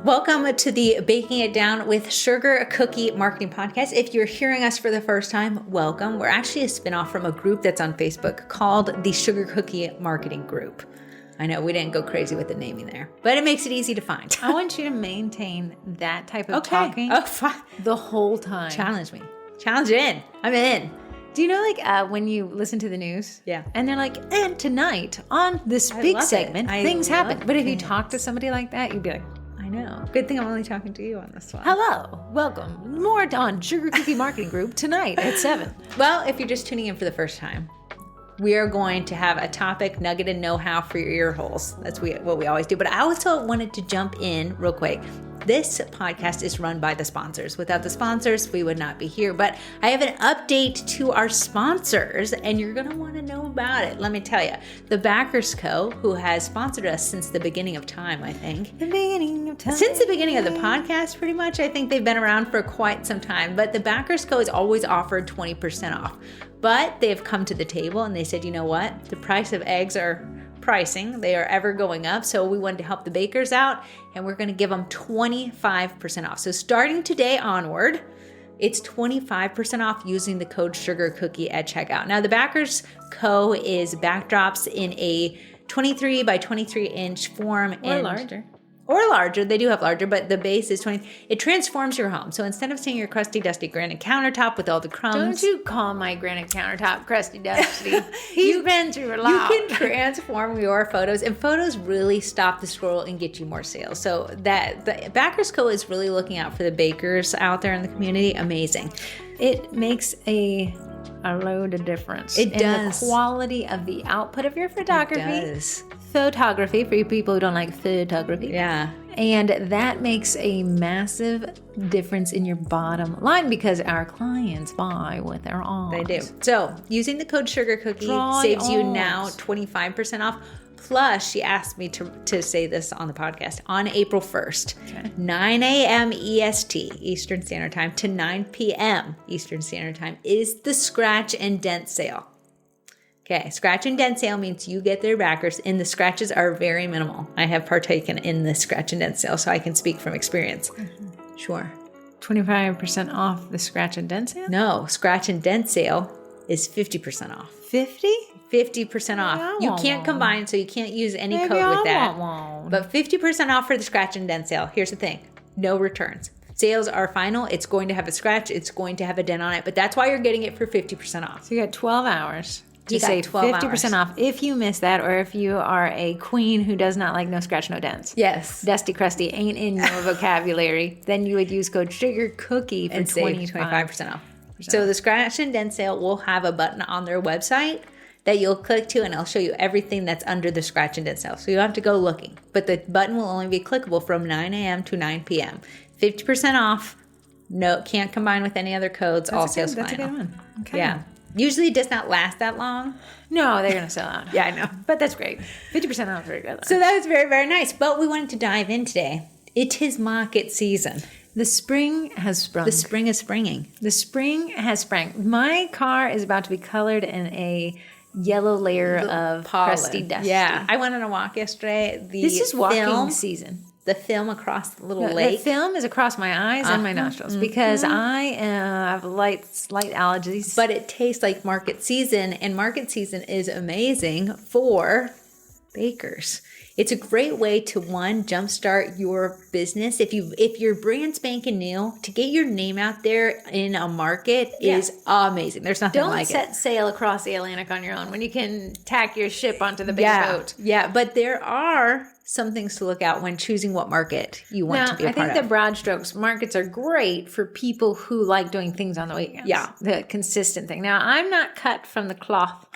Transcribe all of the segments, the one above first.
Welcome to the Baking It Down with Sugar Cookie Marketing Podcast. If you're hearing us for the first time, welcome. We're actually a spinoff from a group that's on Facebook called the Sugar Cookie Marketing Group. I know we didn't go crazy with the naming there, but it makes it easy to find. I want you to maintain that type of talking the whole time. Challenge me. Challenge in. I'm in. Do you know, when you listen to the news? Yeah. And they're like, and tonight on this big segment, things happen. But if you talk to somebody like that, you'd be like, I know. Good thing I'm only talking to you on this one. Hello. Welcome. More on Sugar Cookie Marketing Group tonight at 7. Well, if you're just tuning in for the first time, we are going to have a topic, nugget, and know-how for your ear holes. That's what we always do. But I also wanted to jump in real quick. This podcast is run by the sponsors. Without the sponsors, we would not be here. But I have an update to our sponsors, and you're going to want to know about it. Let me tell you. The Backers Co., who has sponsored us since the beginning of time, I think. The beginning of time. Since the beginning of the podcast, pretty much. I think they've been around for quite some time. But the Backers Co. has always offered 20% off. But they've come to the table, and they said, you know what? The price of eggs are pricing. They are ever going up. So we wanted to help the bakers out, and we're going to give them 25% off. So starting today onward, it's 25% off using the code SugarCookie at checkout. Now the Backers Co. is backdrops in a 23 by 23 inch form. Or larger. They do have larger, but the base is 20. It transforms your home. So instead of seeing your crusty, dusty granite countertop with all the crumbs. Don't you call my granite countertop crusty, dusty. You've been through a lot. You can transform your photos, and photos really stop the scroll and get you more sales. So that the Backers Co. is really looking out for the bakers out there in the community. Amazing. It makes a load of difference. It does. The quality of the output of your photography. It does. Photography for you people who don't like photography. Yeah. And that makes a massive difference in your bottom line because our clients buy with their eyes. They do. So using the code SugarCookie saves you now 25% off. Plus, she asked me to say this on the podcast, on April 1st, 9 a.m. EST, Eastern Standard Time, to 9 p.m. Eastern Standard Time is the Scratch and Dent sale. Okay, Scratch and Dent sale means you get their backers, and the scratches are very minimal. I have partaken in the Scratch and Dent sale, so I can speak from experience. Mm-hmm. Sure. 25% off the Scratch and Dent sale? No, Scratch and Dent sale is 50% off. 50% off. You can't combine, so you can't use any code with that. But 50% off for the Scratch and Dent sale. Here's the thing. No returns. Sales are final. It's going to have a scratch. It's going to have a dent on it. But that's why you're getting it for 50% off. So you got 12 hours to save 50% off if you miss that, or if you are a queen who does not like no scratch, no dents. Yes. Dusty, crusty ain't in your vocabulary. Then you would use code SugarCookie for and save 25% off. So the Scratch and Dent sale will have a button on their website that you'll click to, and it'll show you everything that's under the Scratch and Dent sale. So you don't have to go looking. But the button will only be clickable from 9 a.m. to 9 p.m. 50% off. No, can't combine with any other codes. All sales final. That's a good one. Okay. Yeah. Usually it does not last that long. No, they're going to sell out. Yeah, I know. But that's great. 50% off is very good. So that was very, very nice. But we wanted to dive in today. It is market season. The spring has sprung. The spring is springing. The spring has sprung. My car is about to be colored in a yellow layer of crusty dusty. Yeah. I went on a walk yesterday. This is walking season. The film across the little lake. The film is across my eyes and my nostrils because I have slight allergies. But it tastes like market season, and market season is amazing for bakers. It's a great way to, one, jumpstart your business. If you're brand spanking new, to get your name out there in a market is amazing. There's nothing like it. Don't set sail across the Atlantic on your own when you can tack your ship onto the big boat. Yeah, but there are some things to look out when choosing what market you want to be a part of. I think the broad strokes markets are great for people who like doing things on the weekends. Yeah. The consistent thing. Now, I'm not cut from the cloth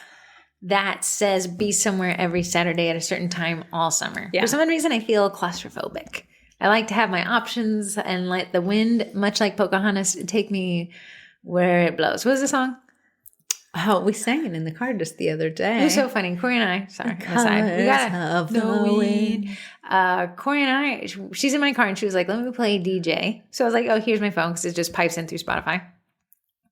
that says be somewhere every Saturday at a certain time all summer. Yeah. For some reason, I feel claustrophobic. I like to have my options and let the wind, much like Pocahontas, take me where it blows. What was the song? Oh, we sang it in the car just the other day. It was so funny. Corrie and I, sorry, we got the wind. Corrie and I, she's in my car and she was like, let me play DJ. So I was like, oh, here's my phone because it just pipes in through Spotify.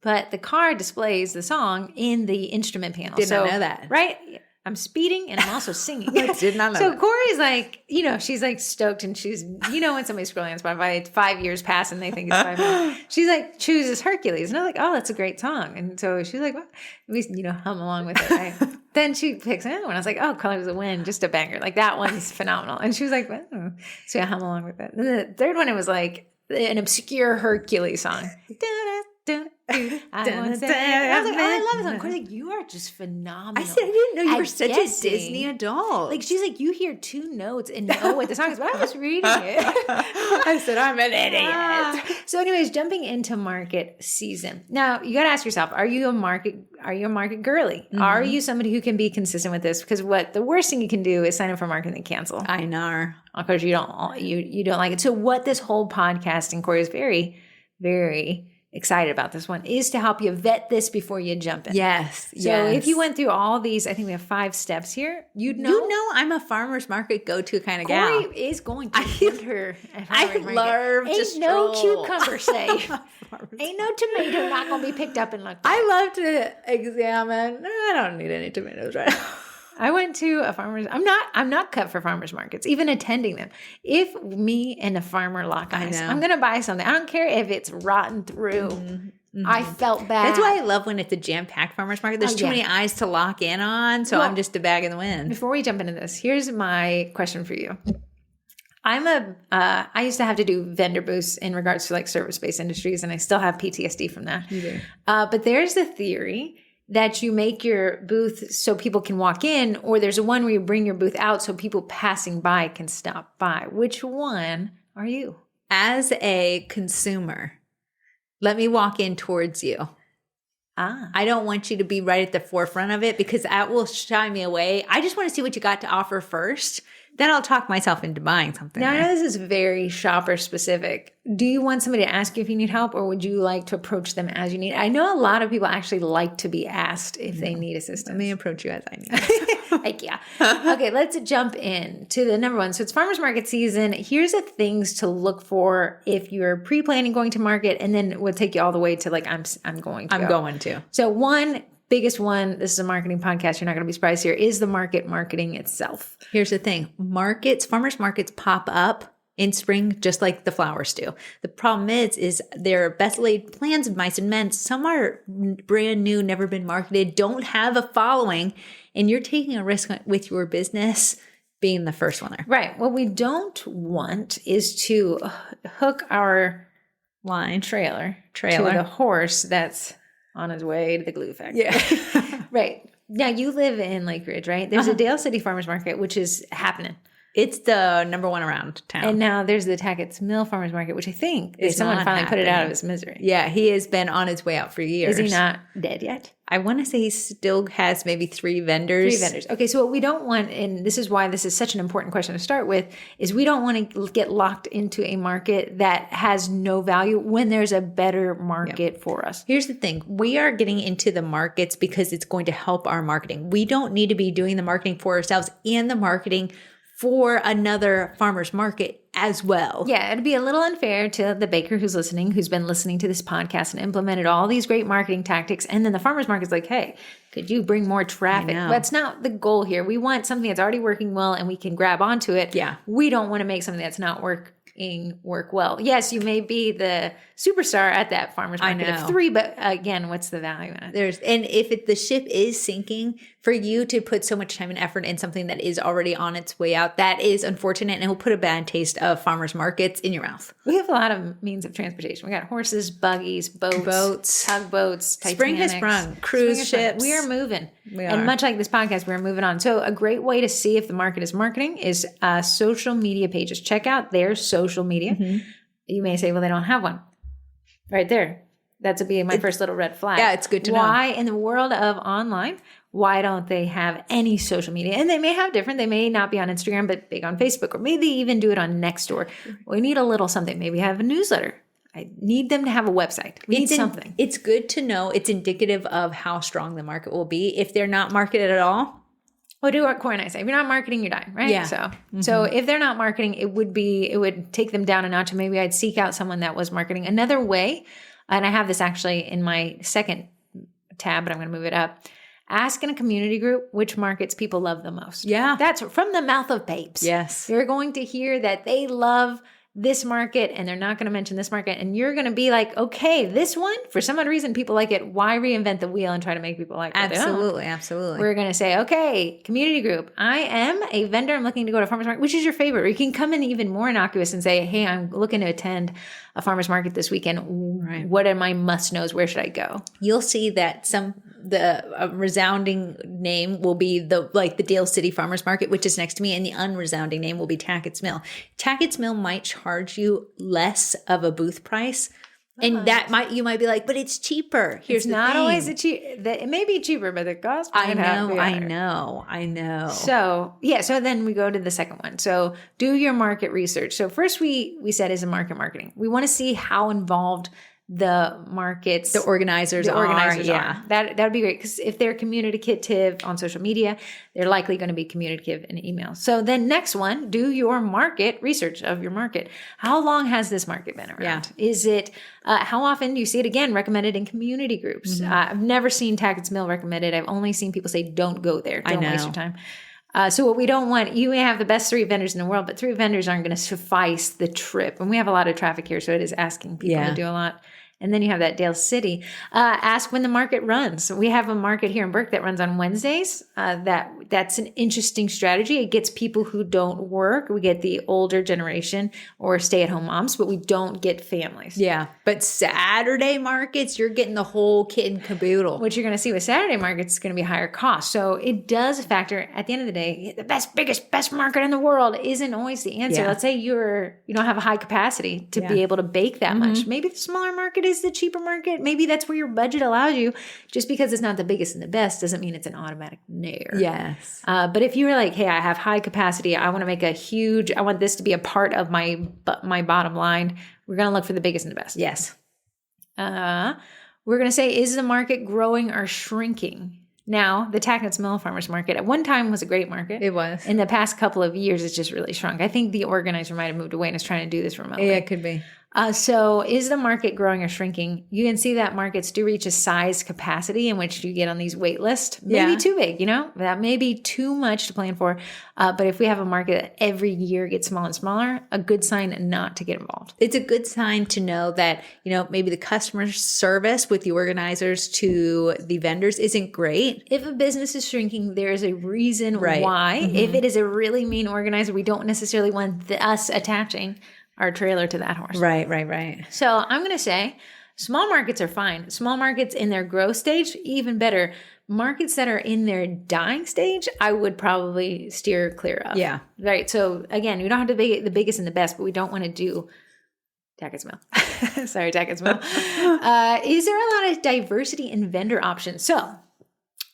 But the car displays the song in the instrument panel. Didn't know that. Right? I'm speeding and I'm also singing. Did not know So that. Corey's like, she's like stoked, and she's, when somebody's scrolling on Spotify, 5 years pass and they think it's 5 minutes. She's like, chooses Hercules. And I'm like, oh, that's a great song. And so she's like, well, we, hum along with it. Right? Then she picks another one. I was like, oh, Colors of the Wind, just a banger. Like that one's phenomenal. And she was like, oh. So I hum along with it. And the third one, it was like an obscure Hercules song. I was like, oh, I love this song. Corey's like, you are just phenomenal. I said, I didn't know you were such a Disney adult. Like, she's like, you hear 2 notes and know what the song is, but I was reading it. I said, I'm an idiot. So anyways, jumping into market season. Now, you got to ask yourself, are you a market girly? Mm-hmm. Are you somebody who can be consistent with this? Because the worst thing you can do is sign up for market and cancel. I know. Because you don't like it. So what this whole podcast, and Corey is very, very excited about this one, is to help you vet this before you jump in. Yes. So if you went through all these, I think we have 5 steps here. You know I'm a farmer's market go-to kind of gal. Corrie is going to put her at I love Ain't to stroll. No cucumber safe. Ain't no tomato not going to be picked up and looked at. I love to examine. I don't need any tomatoes right now. I went to a farmer's. I'm not cut for farmers markets, even attending them. If me and a farmer lock eyes, I'm going to buy something. I don't care if it's rotten through. Mm-hmm. I felt bad. That's why I love when it's a jam-packed farmer's market. There's too many eyes to lock in on, so I'm just a bag in the wind. Before we jump into this, here's my question for you. I used to have to do vendor booths in regards to like service-based industries, and I still have PTSD from that. You do. But there's the theory that you make your booth so people can walk in, or there's one where you bring your booth out so people passing by can stop by. Which one are you? As a consumer, let me walk in towards you. I don't want you to be right at the forefront of it because that will shy me away. I just want to see what you got to offer first. Then I'll talk myself into buying something. Now, I know this is very shopper specific. Do you want somebody to ask you if you need help, or would you like to approach them as you need? I know a lot of people actually like to be asked if they need assistance. Let me approach you as I need. Heck yeah. Okay, let's jump in to the number one. So it's farmers market season. Here's the things to look for if you're pre-planning going to market, and then we'll take you all the way to like I'm going to. So biggest one, this is a marketing podcast, you're not going to be surprised here, is the marketing itself. Here's the thing. Farmers markets pop up in spring just like the flowers do. The problem is they're best laid plans of mice and men. Some are brand new, never been marketed, don't have a following, and you're taking a risk with your business being the first one there. Right. What we don't want is to hook our trailer to the horse that's on his way to the glue factory. Yeah. Right. Now, you live in Lake Ridge, right? There's a Dale City Farmers Market, which is happening. It's the number one around town. And now there's the Tackett's Mill Farmers Market, which I think someone finally put it out of his misery. Yeah, he has been on his way out for years. Is he not dead yet? I want to say he still has maybe 3 vendors. 3 vendors. Okay, so what we don't want, and this is why this is such an important question to start with, is we don't want to get locked into a market that has no value when there's a better market for us. Here's the thing. We are getting into the markets because it's going to help our marketing. We don't need to be doing the marketing for ourselves and the marketing for another farmer's market as well. Yeah, it'd be a little unfair to the baker who's listening, who's been listening to this podcast and implemented all these great marketing tactics. And then the farmer's market's like, hey, could you bring more traffic? That's not the goal here. We want something that's already working well and we can grab onto it. Yeah. We don't want to make something that's not work well. Yes, you may be the superstar at that farmer's market of 3, but again, what's the value in it? And if the ship is sinking, for you to put so much time and effort in something that is already on its way out, that is unfortunate, and it will put a bad taste of farmers markets in your mouth. We have a lot of means of transportation. We got horses, buggies, boats, tugboats, Titanics. Spring has sprung. Cruise ships. We are moving. And much like this podcast, we're moving on. So a great way to see if the market is marketing is social media pages. Check out their social media. Mm-hmm. You may say, well, they don't have one. Right there. That's my first little red flag. Yeah, it's good to know. Why, in the world of online, why don't they have any social media? And they may have different. They may not be on Instagram, but big on Facebook, or maybe even do it on Nextdoor. We need a little something. Maybe have a newsletter. I need them to have a website. We need something. It's good to know. It's indicative of how strong the market will be. If they're not marketed at all, well, do what Corrie and I say. If you're not marketing, you're dying, right? Yeah. So if they're not marketing, it would take them down a notch. And maybe I'd seek out someone that was marketing. Another way, and I have this actually in my second tab, but I'm going to move it up. Ask in a community group which markets people love the most. Yeah. That's from the mouth of babes. Yes. You're going to hear that they love this market and they're not going to mention this market. And you're going to be like, okay, this one, for some odd reason, people like it. Why reinvent the wheel and try to make people like it? Absolutely. Absolutely. We're going to say, okay, community group. I am a vendor. I'm looking to go to a farmer's market. Which is your favorite? Or you can come in even more innocuous and say, hey, I'm looking to attend a farmer's market this weekend. Right. What are my must knows? Where should I go? You'll see that the resounding name will be the Dale City Farmers Market, which is next to me, and the unresounding name will be Tackett's Mill. Tackett's Mill might charge you less of a booth price, and you might be like, but it's cheaper. Here's it's not always it may be cheaper, but the cost. I know. So so then we go to the second one. So do your market research. So first we said is a marketing. We want to see how involved the markets, the organizers are. Yeah, that would be great, because if they're communicative on social media, they're likely going to be communicative in email. So then next one, do your market research of your market. How long has this market been around? Yeah. Is it how often do you see it again recommended in community groups? Mm-hmm. I've never seen Tackett's Mill recommended. I've only seen people say don't go there, don't waste your time. So what we don't want, you may have the best 3 vendors in the world, but 3 vendors aren't going to suffice the trip. And we have a lot of traffic here, so it is asking people to do a lot. And then you have that Dale City. Ask when the market runs. We have a market here in Burke that runs on Wednesdays. That's an interesting strategy. It gets people who don't work. We get the older generation or stay-at-home moms, but we don't get families. Yeah, but Saturday markets, you're getting the whole kit and caboodle. What you're going to see with Saturday markets is going to be higher cost. So it does factor. At the end of the day, the biggest market in the world isn't always the answer. Yeah. Let's say you don't have a high capacity to be able to bake that much. Maybe the smaller market is the cheaper market. Maybe that's where your budget allows you. Just because it's not the biggest and the best doesn't mean it's an automatic nair. Yes. But if you were like, hey, I have high capacity, I want to make I want this to be a part of my bottom line, we're going to look for the biggest and the best. Yes. We're going to say, is the market growing or shrinking? Now, the Tackett's Mill Farmers Market at one time was a great market. It was. In the past couple of years, it's just really shrunk. I think the organizer might have moved away and is trying to do this remotely. Yeah, it could be. So is the market growing or shrinking? You can see that markets do reach a size capacity in which you get on these wait lists. Maybe too big, that may be too much to plan for. But if we have a market that every year gets smaller and smaller, a good sign not to get involved. It's a good sign to know that, maybe the customer service with the organizers to the vendors isn't great. If a business is shrinking, there is a reason why. Mm-hmm. If it is a really mean organizer, we don't necessarily want us attaching our trailer to that horse. Right. So I'm going to say small markets are fine. Small markets in their growth stage, even better. Markets that are in their dying stage, I would probably steer clear of. Yeah. Right. So again, we don't have to be the biggest and the best, but we don't want to do Tackett's Mill. Sorry, Tackett's Mill. Is there a lot of diversity in vendor options? So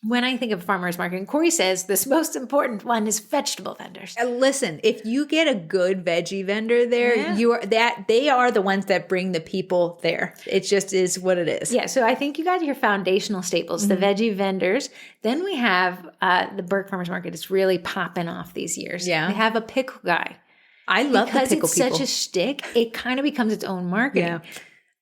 when I think of farmers market, Corrie says this most important one is vegetable vendors. Listen, if you get a good veggie vendor there, they are the ones that bring the people there. It just is what it is. Yeah, so I think you got your foundational staples, the veggie vendors. Then we have the Burke Farmers Market. It's really popping off these years. Yeah. They have a pickle guy. I love the pickle people. Because it's such a stick, it kind of becomes its own marketing. Yeah.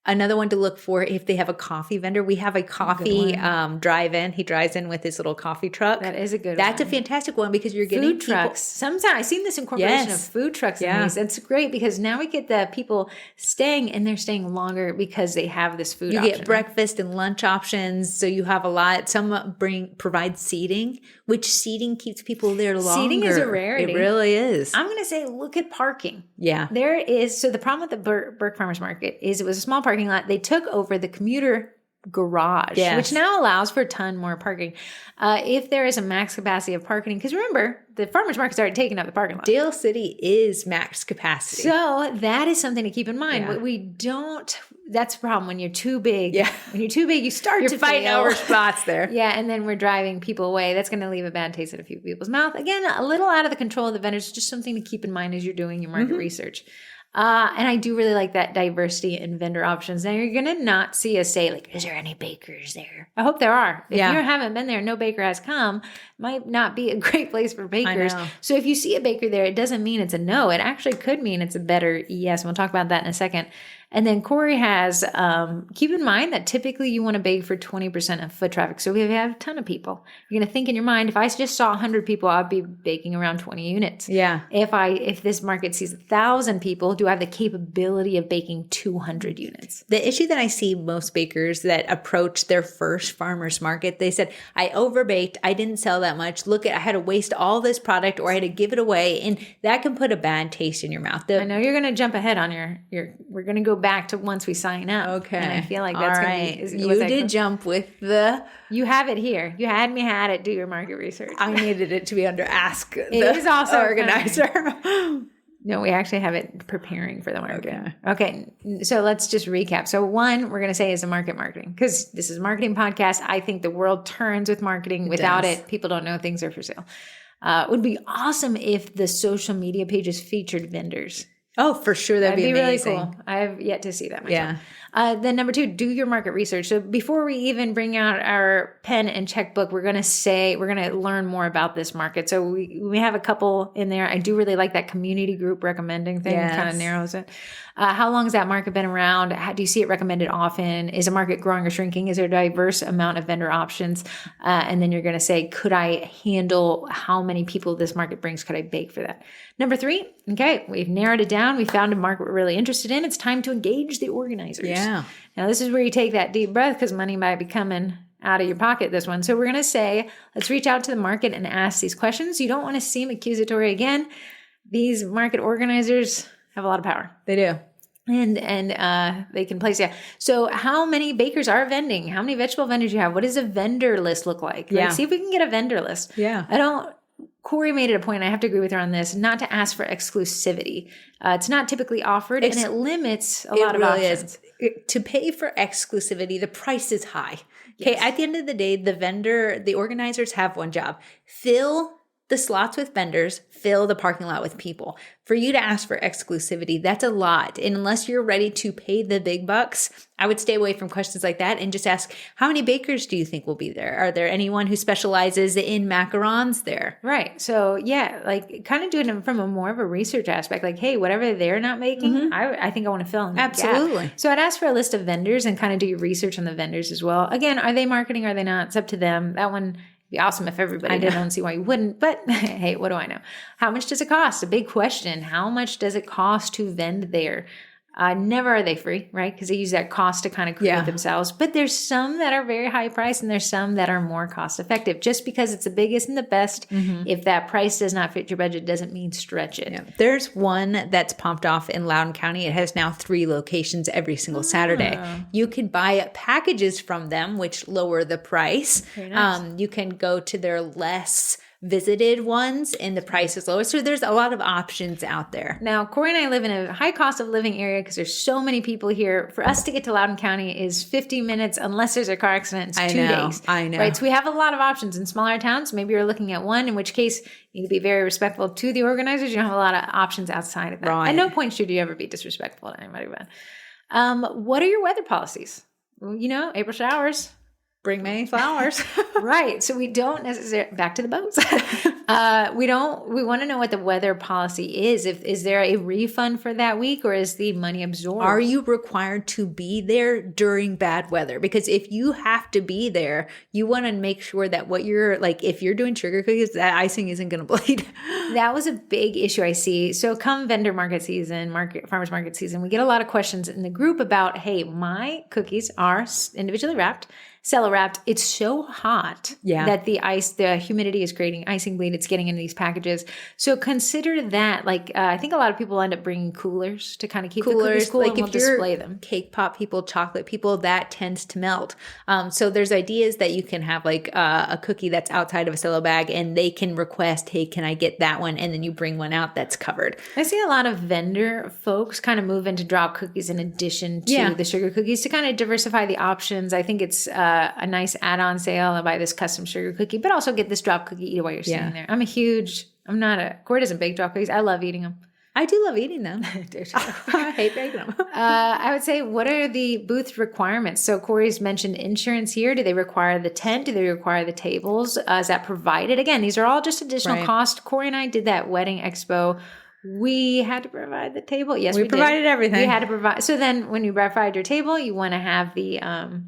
Another one to look for, if they have a coffee vendor, we have a coffee drive-in. He drives in with his little coffee truck. That is a good one. That's a fantastic one because you're getting food trucks. Sometimes I've seen this incorporation of food trucks in these. It's great because now we get the people staying, and they're staying longer because they have this food option. You get breakfast and lunch options, so you have a lot. Some provide seating, which seating keeps people there longer. Seating is a rarity. It really is. I'm going to say look at parking. Yeah. There is, so the problem with the Burke Farmers Market is it was a small parking lot. They took over the commuter garage, which now allows for a ton more parking. If there is a max capacity of parking, because remember, the farmers market started taking up the parking lot. Dale City is max capacity. So that is something to keep in mind. Yeah. We don't, that's the problem. When you're too big, Yeah. When you're too big, you start You're to fighting fail. over spots there. Yeah, and then we're driving people away. That's going to leave a bad taste in a few people's mouth. Again, a little out of the control of the vendors, just something to keep in mind as you're doing your market research. And I do really like that diversity in vendor options. Now, you're going to not see us say, like, is there any bakers there? I hope there are. If you haven't been there, no baker has come, might not be a great place for bakers. So if you see a baker there, it doesn't mean it's a no. It actually could mean it's a better yes. And we'll talk about that in a second. And then Corrie has, keep in mind that typically you want to bake for 20% of foot traffic. So we have a ton of people. You're going to think in your mind, if I just saw 100 people, I'd be baking around 20 units. Yeah. If this market sees 1,000 people, do I have the capability of baking 200 units? The issue that I see most bakers that approach their first farmer's market, they said, I overbaked. I didn't sell that much. Look, I had to waste all this product or I had to give it away. And that can put a bad taste in your mouth. I know you're going to jump ahead on we're going to go back to once we sign up. Okay. And I feel like that's going to be. You did jump with the. You have it here. You had me had it. Do your market research. I needed it to be under ask. It is also organizer. No, we actually have it preparing for the market. Okay. So let's just recap. So one, we're going to say is the marketing, because this is a marketing podcast. I think the world turns with marketing. Without it, people don't know things are for sale. It would be awesome if the social media pages featured vendors. Oh, for sure. That'd be amazing. Really cool. I have yet to see that myself. Yeah. Then number 2, do your market research. So before we even bring out our pen and checkbook, we're going to learn more about this market. So we have a couple in there. I do really like that community group recommending thing. Yes. It kind of narrows it. How long has that market been around? How do you see it recommended often? Is a market growing or shrinking? Is there a diverse amount of vendor options? And then you're going to say, could I handle how many people this market brings? Could I bake for that? Number 3, okay, we've narrowed it down. We found a market we're really interested in. It's time to engage the organizers. Yeah. Now, this is where you take that deep breath because money might be coming out of your pocket this one. So we're going to say, let's reach out to the market and ask these questions. You don't want to seem accusatory. Again, these market organizers have a lot of power. They do. And they can place you. So how many bakers are vending? How many vegetable vendors you have? What does a vendor list look like? Yeah. See if we can get a vendor list. Yeah. Corrie made it a point, I have to agree with her on this, not to ask for exclusivity. It's not typically offered, and it limits a lot of options. To pay for exclusivity, the price is high. Okay, yes. At the end of the day, the organizers have one job. Fill the slots with vendors, fill the parking lot with people. For you to ask for exclusivity, that's a lot. And unless you're ready to pay the big bucks, I would stay away from questions like that and just ask, how many bakers do you think will be there? Are there anyone who specializes in macarons there? Right. So yeah, like kind of doing it from a more of a research aspect, like, hey, whatever they're not making, I think I want to fill in that Absolutely. gap. So I'd ask for a list of vendors and kind of do your research on the vendors as well. Again, are they marketing? Are they not? It's up to them. That one be awesome if everybody did. I don't see why you wouldn't, but hey, what do I know? How much does it cost? A big question. How much does it cost to vend there? Never are they free, right? Because they use that cost to kind of create themselves. But there's some that are very high priced and there's some that are more cost effective. Just because it's the biggest and the best, if that price does not fit your budget, doesn't mean stretch it. Yeah. There's one that's popped off in Loudoun County. It has now 3 locations every single Saturday. You could buy packages from them, which lower the price. Very nice. You can go to their less visited ones and the price is lower. So there's a lot of options out there. Now, Corrie and I live in a high cost of living area because there's so many people here. For us to get to Loudoun County is 50 minutes unless there's a car accident. It's 2 days. I know. Right. So we have a lot of options in smaller towns. Maybe you're looking at one, in which case you need to be very respectful to the organizers. You don't have a lot of options outside of that. Right. At no point should you ever be disrespectful to anybody. But what are your weather policies? Well, April showers. Bring May flowers. Right. So we don't necessarily, back to the boats. We want to know what the weather policy is. Is there a refund for that week or is the money absorbed? Are you required to be there during bad weather? Because if you have to be there, you want to make sure that if you're doing sugar cookies, that icing isn't going to bleed. That was a big issue I see. So come vendor market season, farmers market season, we get a lot of questions in the group about, hey, my cookies are individually wrapped, cello wrapped. It's so hot that the humidity is creating icing bleed. It's getting into these packages. So consider that. I think a lot of people end up bringing coolers to kind of keep the cookies cool, and we'll display them. Cake pop people, chocolate people, that tends to melt. So there's ideas that you can have a cookie that's outside of a cello bag and they can request, hey, can I get that one? And then you bring one out that's covered. I see a lot of vendor folks kind of move into drop cookies in addition to the sugar cookies to kind of diversify the options. I think it's a nice add-on sale and buy this custom sugar cookie, but also get this drop cookie, eat it while you're sitting there. Corrie doesn't bake drop cookies. I love eating them. I do love eating them. I hate baking them. I would say, what are the booth requirements? So Corey's mentioned insurance here. Do they require the tent? Do they require the tables? Is that provided? Again, these are all just additional cost. Corey and I did that wedding expo. We had to provide the table. Yes, we provided everything. We had to provide. So then when you provide your table, you want to have the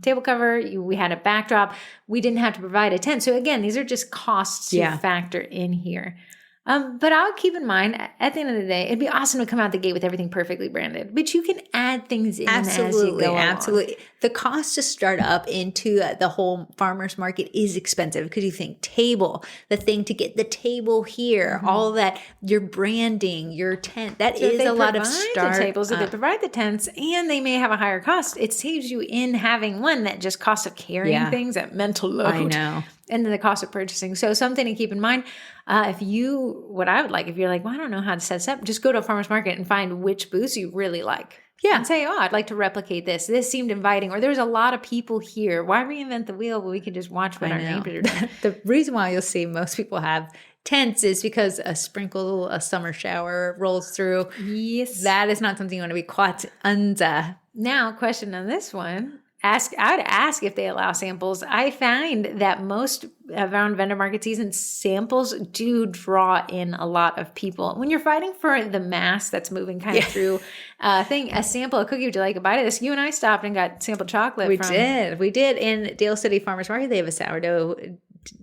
table cover. We had a backdrop. We didn't have to provide a tent. So again, these are just costs to factor in here. But I'll keep in mind, at the end of the day, it'd be awesome to come out the gate with everything perfectly branded. But you can add things in as you go along. Absolutely. The cost to start up into the whole farmer's market is expensive because you think table, the thing to get the table here, all that, your branding, your tent, that is a lot of start. The tables, if they provide the tents, and they may have a higher cost, it saves you in having one that just costs of carrying things, that mental load. I know. And then the cost of purchasing. So something to keep in mind, if you're like, well, I don't know how to set this up, just go to a farmer's market and find which booths you really like. Yeah. And say, I'd like to replicate this. This seemed inviting. Or there's a lot of people here. Why reinvent the wheel when we can just watch what our neighbors are doing? The reason why you'll see most people have tents is because a summer shower rolls through. Yes. That is not something you want to be caught under. Now, question on this one. I would ask if they allow samples. I find that most around vendor market season, samples do draw in a lot of people. When you're fighting for the mass that's moving kind of through a sample, a cookie, would you like a bite of this? You and I stopped and got sampled chocolate. We did. In Dale City Farmers Market, they have a sourdough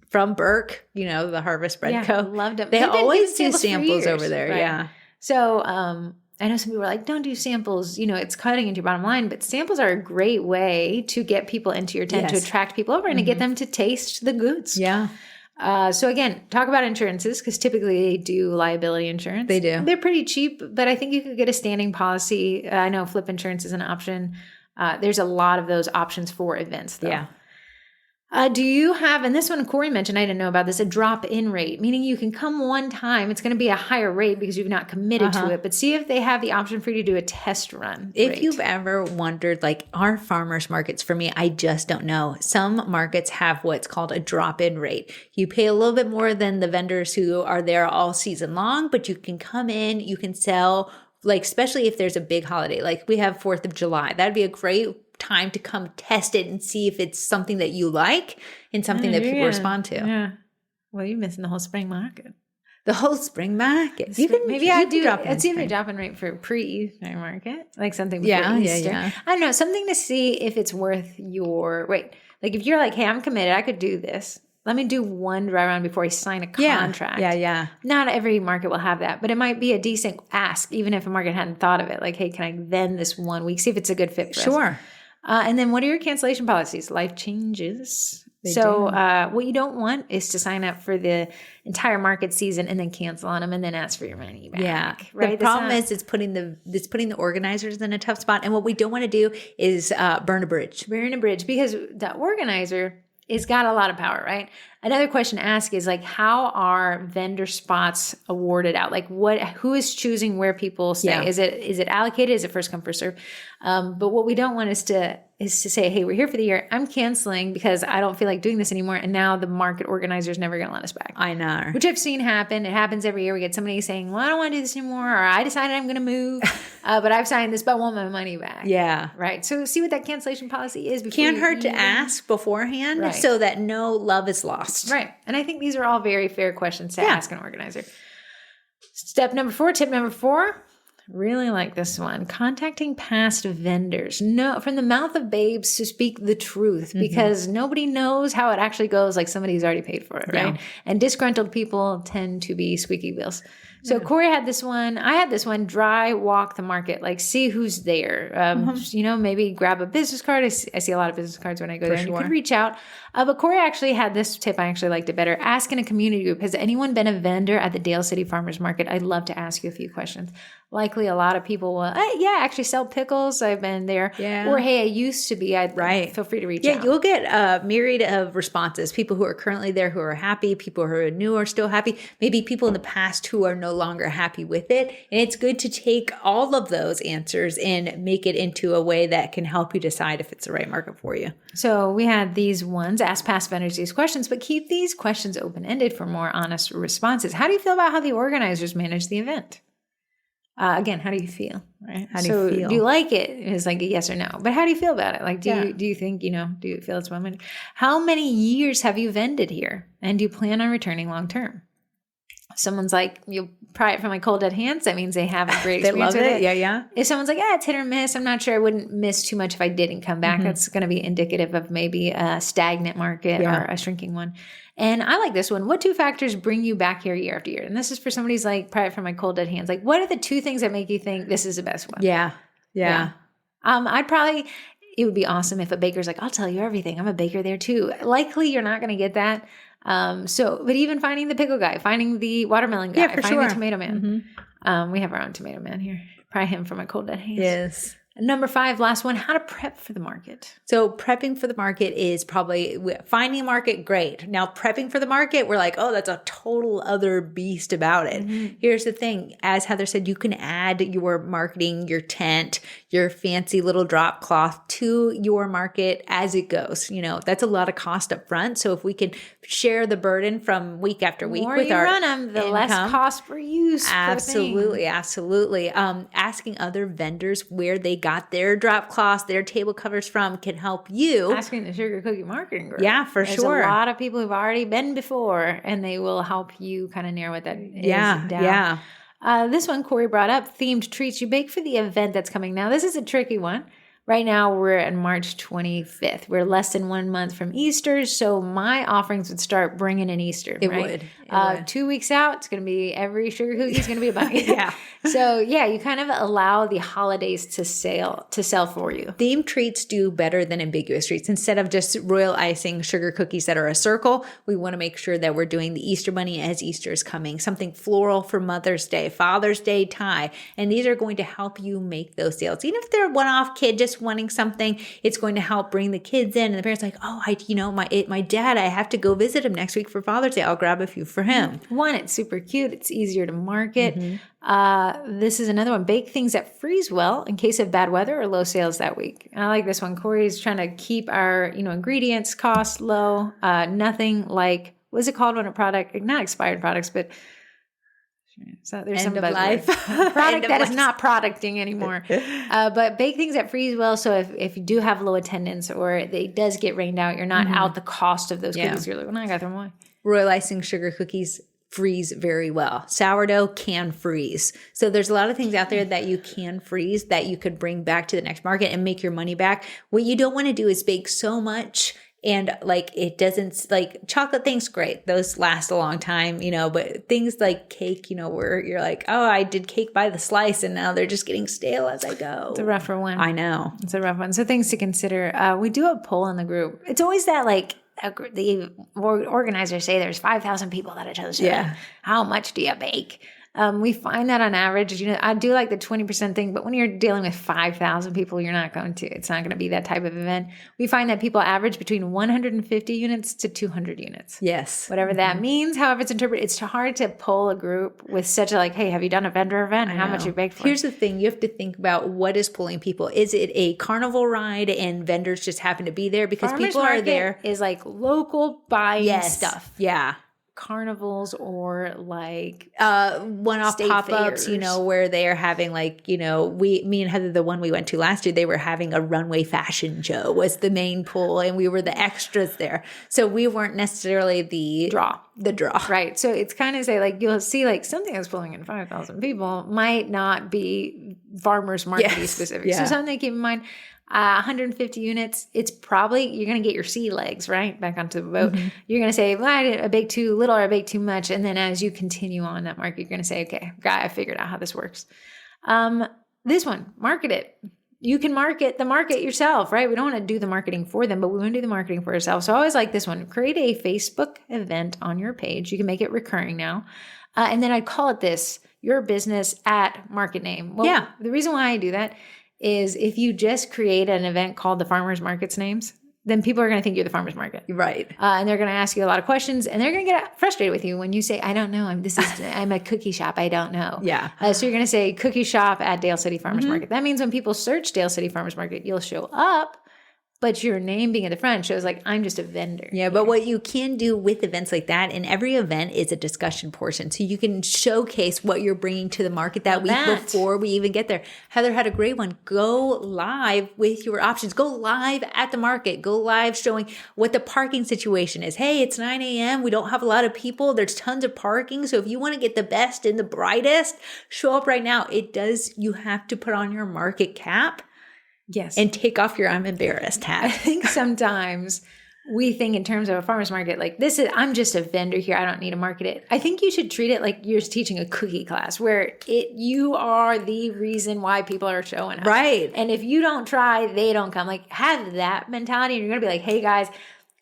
from Burke, the Harvest Bread Co. Loved them. They always do samples over there. Right? Yeah. So, I know some people are like, don't do samples. It's cutting into your bottom line, but samples are a great way to get people into your tent, to attract people over and to get them to taste the goods. Yeah. So again, talk about insurances because typically they do liability insurance. They do. They're pretty cheap, but I think you could get a standing policy. I know flip insurance is an option. There's a lot of those options for events though. Yeah. Do you have, and this one Corey mentioned, I didn't know about this, a drop-in rate, meaning you can come one time. It's going to be a higher rate because you've not committed to it, but see if they have the option for you to do a test run. If you've ever wondered, like our farmers markets, for me, I just don't know. Some markets have what's called a drop-in rate. You pay a little bit more than the vendors who are there all season long, but you can come in, you can sell, like especially if there's a big holiday, like we have 4th of July. That'd be a great time to come test it and see if it's something that you like and something that people respond to. Yeah. Well, you're missing the whole spring market. The whole spring market. Maybe I do. Let's see if a drop-in rate for pre-Easter market, like something before Easter. Yeah. I don't know, something to see if it's worth your wait. Like if you're like, hey, I'm committed, I could do this. Let me do one dry run before I sign a contract. Yeah. Not every market will have that, but it might be a decent ask, even if a market hadn't thought of it. Like, hey, can I vend this 1 week? See if it's a good fit for us. Sure. And then what are your cancellation policies? Life changes. What you don't want is to sign up for the entire market season and then cancel on them and then ask for your money back. Yeah. Right? The problem is it's putting the organizers in a tough spot. And what we don't want to do is burn a bridge. Because the organizer has got a lot of power, right? Another question to ask is like, how are vendor spots awarded out? Like who is choosing where people stay? Yeah. Is it allocated? Is it first come, first serve? But what we don't want is to say, hey, we're here for the year. I'm canceling because I don't feel like doing this anymore. And now the market organizer is never going to let us back. I know. Which I've seen happen. It happens every year. We get somebody saying, well, I don't want to do this anymore. Or I decided I'm going to move. But I've signed this, but I want my money back. Yeah. Right. So see what that cancellation policy is. Can't hurt to ask beforehand so that no love is lost. Right. And I think these are all very fair questions to ask an organizer. Tip number 4, really like this one. Contacting past vendors. No, from the mouth of babes to speak the truth because nobody knows how it actually goes like somebody's already paid for it, right? Yeah. And disgruntled people tend to be squeaky wheels. So Corey had this one. I had this one, dry walk the market, like see who's there. Maybe grab a business card. I see a lot of business cards when I go there. And you could reach out. But Corey actually had this tip. I actually liked it better. Ask in a community group. Has anyone been a vendor at the Dale City Farmers Market? I'd love to ask you a few questions. Likely a lot of people will, I actually sell pickles. I've been there. Yeah. Or, hey, I used to be. Feel free to reach out. Yeah, you'll get a myriad of responses. People who are currently there who are happy. People who are new are still happy. Maybe people in the past who are no longer happy with it. And it's good to take all of those answers and make it into a way that can help you decide if it's the right market for you. So we had these ones, ask past vendors these questions, but keep these questions open-ended for more honest responses. How do you feel about how the organizers manage the event? Again, how do you feel? Right? How do you feel? Do you like it? It's like a yes or no. But how do you feel about it? Like, do you think, do you feel it's moment? How many years have you vended here? And do you plan on returning long term? Someone's like, you'll pry it from my cold dead hands. That means they have a great experience with it. Yeah. If someone's like, it's hit or miss, I'm not sure. I wouldn't miss too much if I didn't come back. That's going to be indicative of maybe a stagnant market or a shrinking one. And I like this one. What 2 factors bring you back here year after year? And this is for somebody's like, pry it from my cold dead hands. Like, what are the 2 things that make you think this is the best one? Yeah. It would be awesome if a baker's like, I'll tell you everything. I'm a baker there too. Likely you're not going to get that. But even finding the pickle guy, finding the watermelon guy, finding the tomato man. We have our own tomato man here. Pry him from my cold dead hands. Yes. Number 5, last one, how to prep for the market. So prepping for the market is probably finding a market. Great. Now prepping for the market, we're like, oh, that's a total other beast about it. Here's the thing. As Heather said, you can add your marketing, your tent, your fancy little drop cloth to your market as it goes. That's a lot of cost up front. So if we can share the burden from week after week with our run them, the income, less cost per use. Absolutely. Asking other vendors where they got their drop cloths, their table covers from can help you. Asking the Sugar Cookie Marketing Group. Yeah, for There's sure. a lot of people who've already been before, and they will help you kind of narrow what that is down. Yeah. This one Corrie brought up, themed treats you bake for the event that's coming. Now, this is a tricky one. Right now, we're at March 25th. We're less than 1 month from Easter, so my offerings would start bringing in Easter. It right? would. 2 weeks out, it's going to be every sugar cookie is going to be a bucket. Yeah. So you kind of allow the holidays to sell for you. Themed treats do better than ambiguous treats. Instead of just royal icing sugar cookies that are a circle, we want to make sure that we're doing the Easter bunny as Easter is coming. Something floral for Mother's Day, Father's Day tie. And these are going to help you make those sales. Even if they're a one-off kid just wanting something, it's going to help bring the kids in. And the parents are like, oh, my dad, I have to go visit him next week for Father's Day. I'll grab a few for him. One, it's super cute. It's easier to market. This is another one. Bake things that freeze well in case of bad weather or low sales that week. I like this one. Corrie's trying to keep our ingredients costs low. Nothing like, what's it called when a product, not expired products, but so there's End some of life. product that is not producting anymore. But bake things that freeze well. So if you do have low attendance or it does get rained out, you're not out the cost of those cookies. You're like, well, now I got to throw them away. Royal icing sugar cookies freeze very well. Sourdough can freeze. So there's a lot of things out there that you can freeze that you could bring back to the next market and make your money back. What you don't want to do is bake so much and it doesn't, chocolate things, great. Those last a long time, but things like cake, where you're like, oh, I did cake by the slice and now they're just getting stale as I go. It's a rougher one. I know. It's a rough one. So things to consider. We do a poll in the group. It's always that the organizers say there's 5,000 people that attend the show. Yeah. How much do you bake? We find that on average, I do like the 20% thing, but when you're dealing with 5,000 people, it's not going to be that type of event. We find that people average between 150 units to 200 units. Yes. Whatever that means, however it's interpreted, it's hard to poll a group with such a hey, have you done a vendor event? How much you baked for? Here's the thing. You have to think about what is pulling people. Is it a carnival ride and vendors just happen to be there because Farmers people are there? Is local buying stuff. Yeah. Carnivals or one-off pop-ups, where they are having me and Heather, the one we went to last year, they were having a runway fashion show was the main pull and we were the extras there. So we weren't necessarily the draw. Right. So it's kind of you'll see something that's pulling in 5,000 people might not be farmers market specific. Yeah. So something to keep in mind. 150 units, it's probably, you're going to get your sea legs, right? Back onto the boat. Mm-hmm. You're going to say, well, I baked too little or I baked too much. And then as you continue on that market, you're going to say, okay, I figured out how this works. This one, market it. You can market the market yourself, right? We don't want to do the marketing for them, but we want to do the marketing for ourselves. So I always like this one. Create a Facebook event on your page. You can make it recurring now. And then I'd call it your business at market name. Well, the reason why I do that is if you just create an event called the Farmers Market's names, then people are going to think you're the farmer's market. Right. And they're going to ask you a lot of questions and they're going to get frustrated with you when you say, I don't know. I'm a cookie shop. I don't know. Yeah. So you're going to say cookie shop at Dale City Farmers Market. That means when people search Dale City Farmers Market, you'll show up But your name being at the front shows like, I'm just a vendor. Yeah, but what you can do with events like that, and every event is a discussion portion. So you can showcase what you're bringing to the market that week before we even get there. Heather had a great one. Go live with your options. Go live at the market. Go live showing what the parking situation is. Hey, it's 9 a.m. We don't have a lot of people. There's tons of parking. So if you want to get the best and the brightest, show up right now. You have to put on your market cap. Yes. And take off your I'm embarrassed hat. I think sometimes we think in terms of a farmer's market, like I'm just a vendor here. I don't need to market it. I think you should treat it like you're teaching a cookie class where you are the reason why people are showing up. Right. And if you don't try, they don't come. Like have that mentality and you're going to be like, hey guys,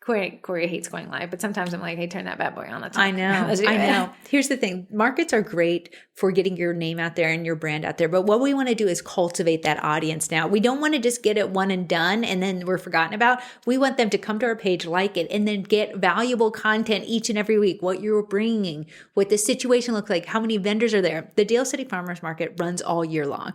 Corrie hates going live, but sometimes I'm like, hey, turn that bad boy on. I know. Here's the thing. Markets are great for getting your name out there and your brand out there. But what we want to do is cultivate that audience now. We don't want to just get it one and done and then we're forgotten about. We want them to come to our page, like it, and then get valuable content each and every week. What you're bringing, what the situation looks like, how many vendors are there. The Dale City Farmers Market runs all year long.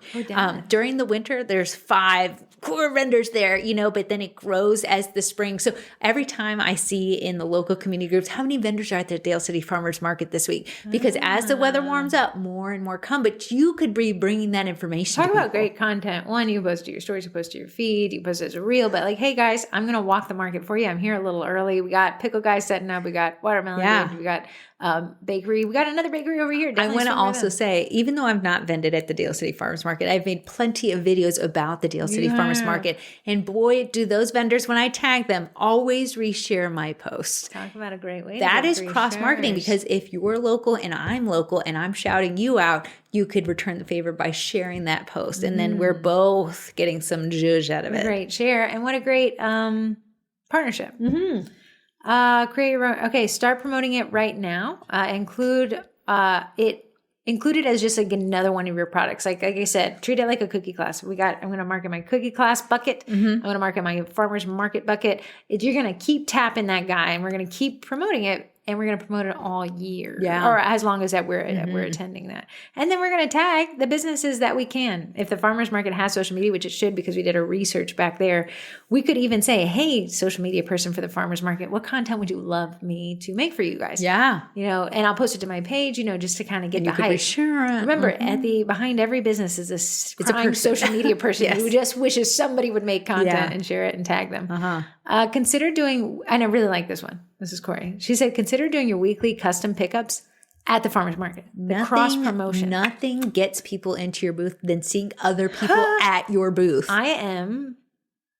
During the winter, there's 5 core vendors there, but then it grows as the spring. So every time I see in the local community groups, how many vendors are at the Dale City Farmers Market this week? Because as the weather warms up, more and more come, but you could be bringing that information. Talk about great content. One, you post to your stories, you post to your feed, you post as a reel, but like, hey guys, I'm going to walk the market for you. I'm here a little early. We got pickle guys setting up. We got watermelon. We got bakery. We got another bakery over here. I want to also say, even though I've not vended at the Dale City Farmers Market, I've made plenty of videos about the Dale City Farmers Market. And boy, do those vendors, when I tag them, always reshare my posts. Talk about a great way. That is cross-marketing, because if you're local and I'm local and I'm shouting you out, you could return the favor by sharing that post. And then we're both getting some zhuzh out of it. Great share. And what a great partnership. Mm-hmm. Start promoting it right now. Include it as just like another one of your products. Like I said, treat it like a cookie class. I'm going to market my cookie class bucket. I'm going to market my farmer's market bucket. You're going to keep tapping that guy, and we're going to keep promoting it. And we're going to promote it all year, or as long as that we're attending that. And then we're going to tag the businesses that we can. If the farmers market has social media, which it should, because we did our research back there, we could even say, hey, social media person for the farmers market, what content would you love me to make for you guys? Yeah. And I'll post it to my page, just to kind of get the hype. Sure. Remember, behind every business is a social media person who just wishes somebody would make content and share it and tag them. Consider doing, and I really like this one. This is Corrie. She said, consider doing your weekly custom pickups at the farmer's market. The cross promotion. Nothing gets people into your booth than seeing other people at your booth. I am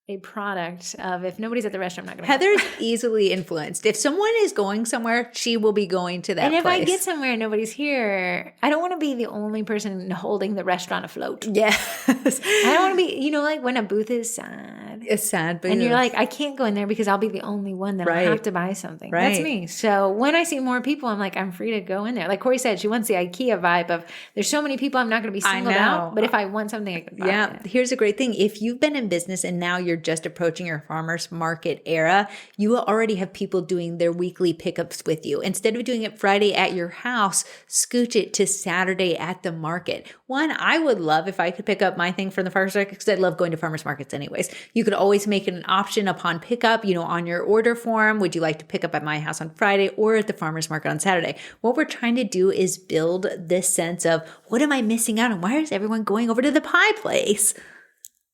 a product of, if nobody's at the restaurant, I'm not going to Heather's easily influenced. If someone is going somewhere, she will be going to that place. And if I get somewhere and nobody's here, I don't want to be the only person holding the restaurant afloat. Yes. I don't want to be, like when a booth is sad. It's sad. But and you're like, I can't go in there because I'll be the only one that will have to buy something. Right. That's me. So when I see more people, I'm like, I'm free to go in there. Like Corrie said, she wants the IKEA vibe of, there's so many people, I'm not going to be singled out. But if I want something, I can buy it. Here's a great thing. If you've been in business and now you're just approaching your farmer's market era, you will already have people doing their weekly pickups with you. Instead of doing it Friday at your house, scooch it to Saturday at the market. One, I would love if I could pick up my thing from the farmer's market, because I love going to farmer's markets anyways. You could always make it an option upon pickup, on your order form. Would you like to pick up at my house on Friday or at the farmer's market on Saturday? What we're trying to do is build this sense of, what am I missing out on? Why is everyone going over to the pie place?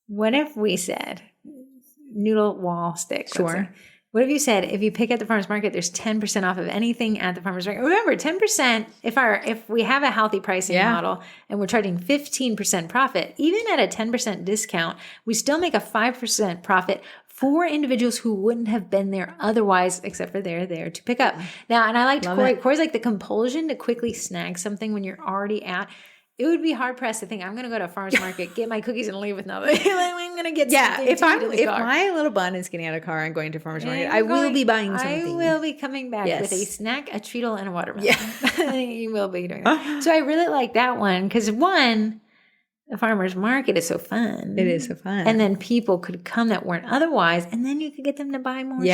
What if we said noodle wall stick? Sure. What if you said, if you pick at the farmer's market, there's 10% off of anything at the farmer's market? Remember, 10%, if we have a healthy pricing model and we're charging 15% profit, even at a 10% discount, we still make a 5% profit for individuals who wouldn't have been there otherwise, except for they're there to pick up. Now, and I liked Corrie's like the compulsion to quickly snag something when you're already at. It would be hard pressed to think, I'm going to go to a farmer's market, get my cookies, and leave with nothing. I'm going to get something. If my little bun is getting out of the car and going to farmer's market, I will be buying something. I will be coming back with a snack, a treacle, and a watermelon. Yeah. You will be doing that. So I really like that one because the farmer's market is so fun. It is so fun. And then people could come that weren't otherwise, and then you could get them to buy more stuff.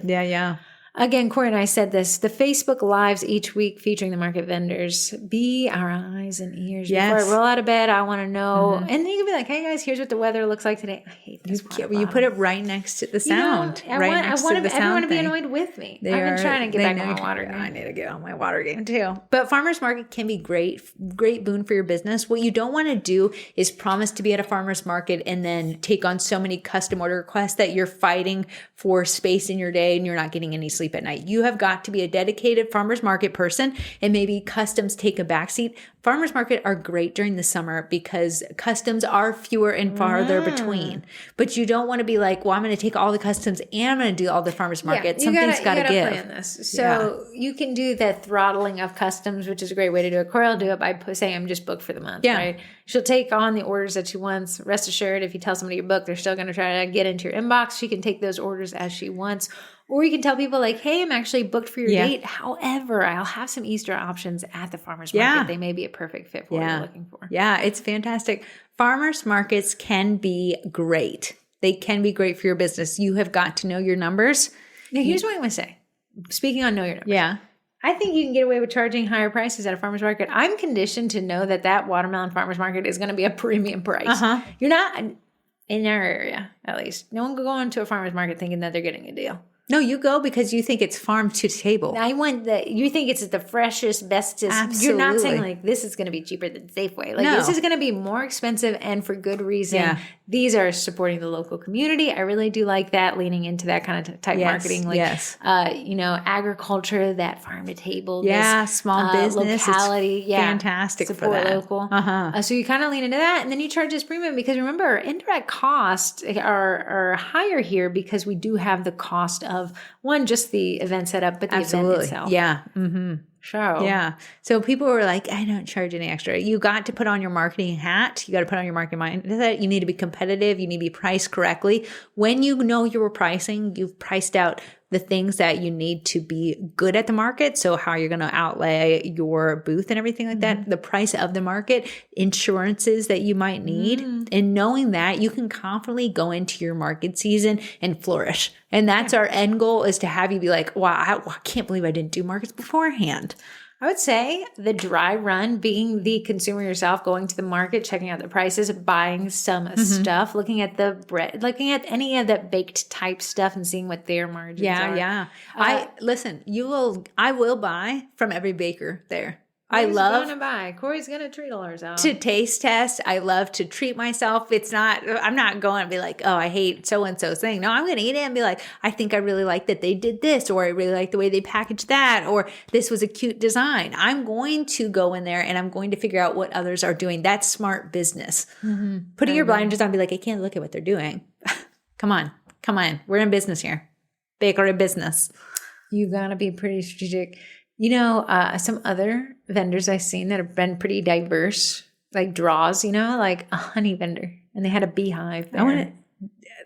Yeah. Again, Corey and I said this, the Facebook Lives each week featuring the market vendors be our eyes and ears. Before I roll out of bed, I want to know. And then you can be like, hey guys, here's what the weather looks like today. I hate this. You put it right next to the sound. I want everyone to be annoyed with me. I've been trying to get back on my water game. I need to get on my water game too. But farmer's market can be great boon for your business. What you don't want to do is promise to be at a farmer's market and then take on so many custom order requests that you're fighting for space in your day and you're not getting any sleep at night. You have got to be a dedicated farmer's market person, and maybe customs take a backseat. Farmer's market are great during the summer because customs are fewer and farther between. But you don't want to be like, well, I'm going to take all the customs and I'm going to do all the farmer's market. Something's got to give. Plan this. So you can do the throttling of customs, which is a great way to do it. Corey will do it by saying, I'm just booked for the month. Yeah. Right? She'll take on the orders that she wants. Rest assured, if you tell somebody you're booked, they're still going to try to get into your inbox. She can take those orders as she wants. Or you can tell people like, hey, I'm actually booked for your date. However, I'll have some Easter options at the farmer's market. They may be a perfect fit for what you're looking for. Yeah, it's fantastic. Farmer's markets can be great. They can be great for your business. You have got to know your numbers. Now, here's what I'm going to say. Speaking on know your numbers. Yeah. I think you can get away with charging higher prices at a farmer's market. I'm conditioned to know that watermelon farmer's market is going to be a premium price. You're not, in our area at least, no one can go into a farmer's market thinking that they're getting a deal. No, you go because you think it's farm to table. You think it's the freshest, bestest. Absolutely. You're not saying like this is going to be cheaper than Safeway. Like this is going to be more expensive and for good reason. Yeah. These are supporting the local community. I really do like that, leaning into that kind of type marketing. Like, agriculture, that farm to table. Small business. Locality. Fantastic support for that. Local. So you kind of lean into that. And then you charge this premium because remember, indirect costs are higher here because we do have the cost of one, just the event setup, but the event itself. Yeah. Mm-hmm. Sure. Yeah. So people were like, I don't charge any extra. You got to put on your marketing hat. You got to put on your marketing mindset. You need to be competitive. You need to be priced correctly. When you know your pricing, you've priced out the things that you need to be good at the market. So how you're going to outlay your booth and everything like that, the price of the market, insurances that you might need. And knowing that, you can confidently go into your market season and flourish. And that's our end goal, is to have you be like, wow, I can't believe I didn't do markets beforehand. I would say the dry run, being the consumer yourself, going to the market, checking out the prices, buying some stuff, looking at the bread, looking at any of that baked type stuff and seeing what their margins are. Yeah. I will buy from every baker there. Corey's going to treat herself. To taste test. I love to treat myself. I'm not going to be like, oh, I hate so-and-so's thing. No, I'm going to eat it and be like, I think I really like that they did this, or I really like the way they packaged that, or this was a cute design. I'm going to go in there and I'm going to figure out what others are doing. That's smart business. Putting your blinders on and be like, I can't look at what they're doing. Come on. We're in business here. Bakery business. You got to be pretty strategic. Some other vendors I've seen that have been pretty diverse, like draws, like a honey vendor, and they had a beehive there.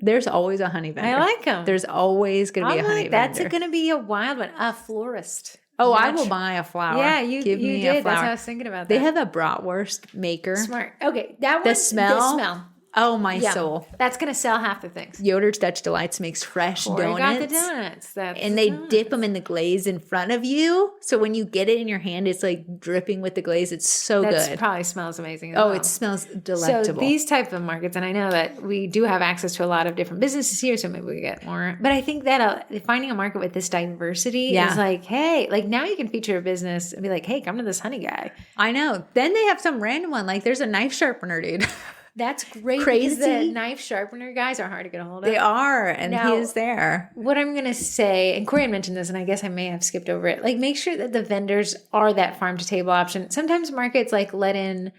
There's always a honey vendor. I like them. There's always going to be a honey vendor. That's going to be a wild one. A florist. Oh, I will buy a flower. Yeah, you did. A flower. That's how I was thinking about that. They have a bratwurst maker. Smart. Okay, that one. The smell. Oh, my soul. That's going to sell half the things. Yoder's Dutch Delights makes fresh donuts. Got the donuts. And they dip them in the glaze in front of you. So when you get it in your hand, it's like dripping with the glaze. It's so good. It probably smells amazing. It smells delectable. So these type of markets, and I know that we do have access to a lot of different businesses here, so maybe we get more. But I think that finding a market with this diversity is like, hey, like now you can feature a business and be like, hey, come to this honey guy. I know. Then they have some random one. Like there's a knife sharpener, dude. That's great. Crazy. Because the knife sharpener guys are hard to get a hold of. They are, and now, he is there. What I'm going to say, and Corrie mentioned this, and I guess I may have skipped over it, like make sure that the vendors are that farm-to-table option. Sometimes markets like let in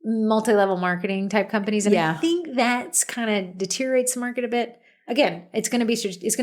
multi-level marketing type companies, and I think that's kind of deteriorates the market a bit. Again, it's going to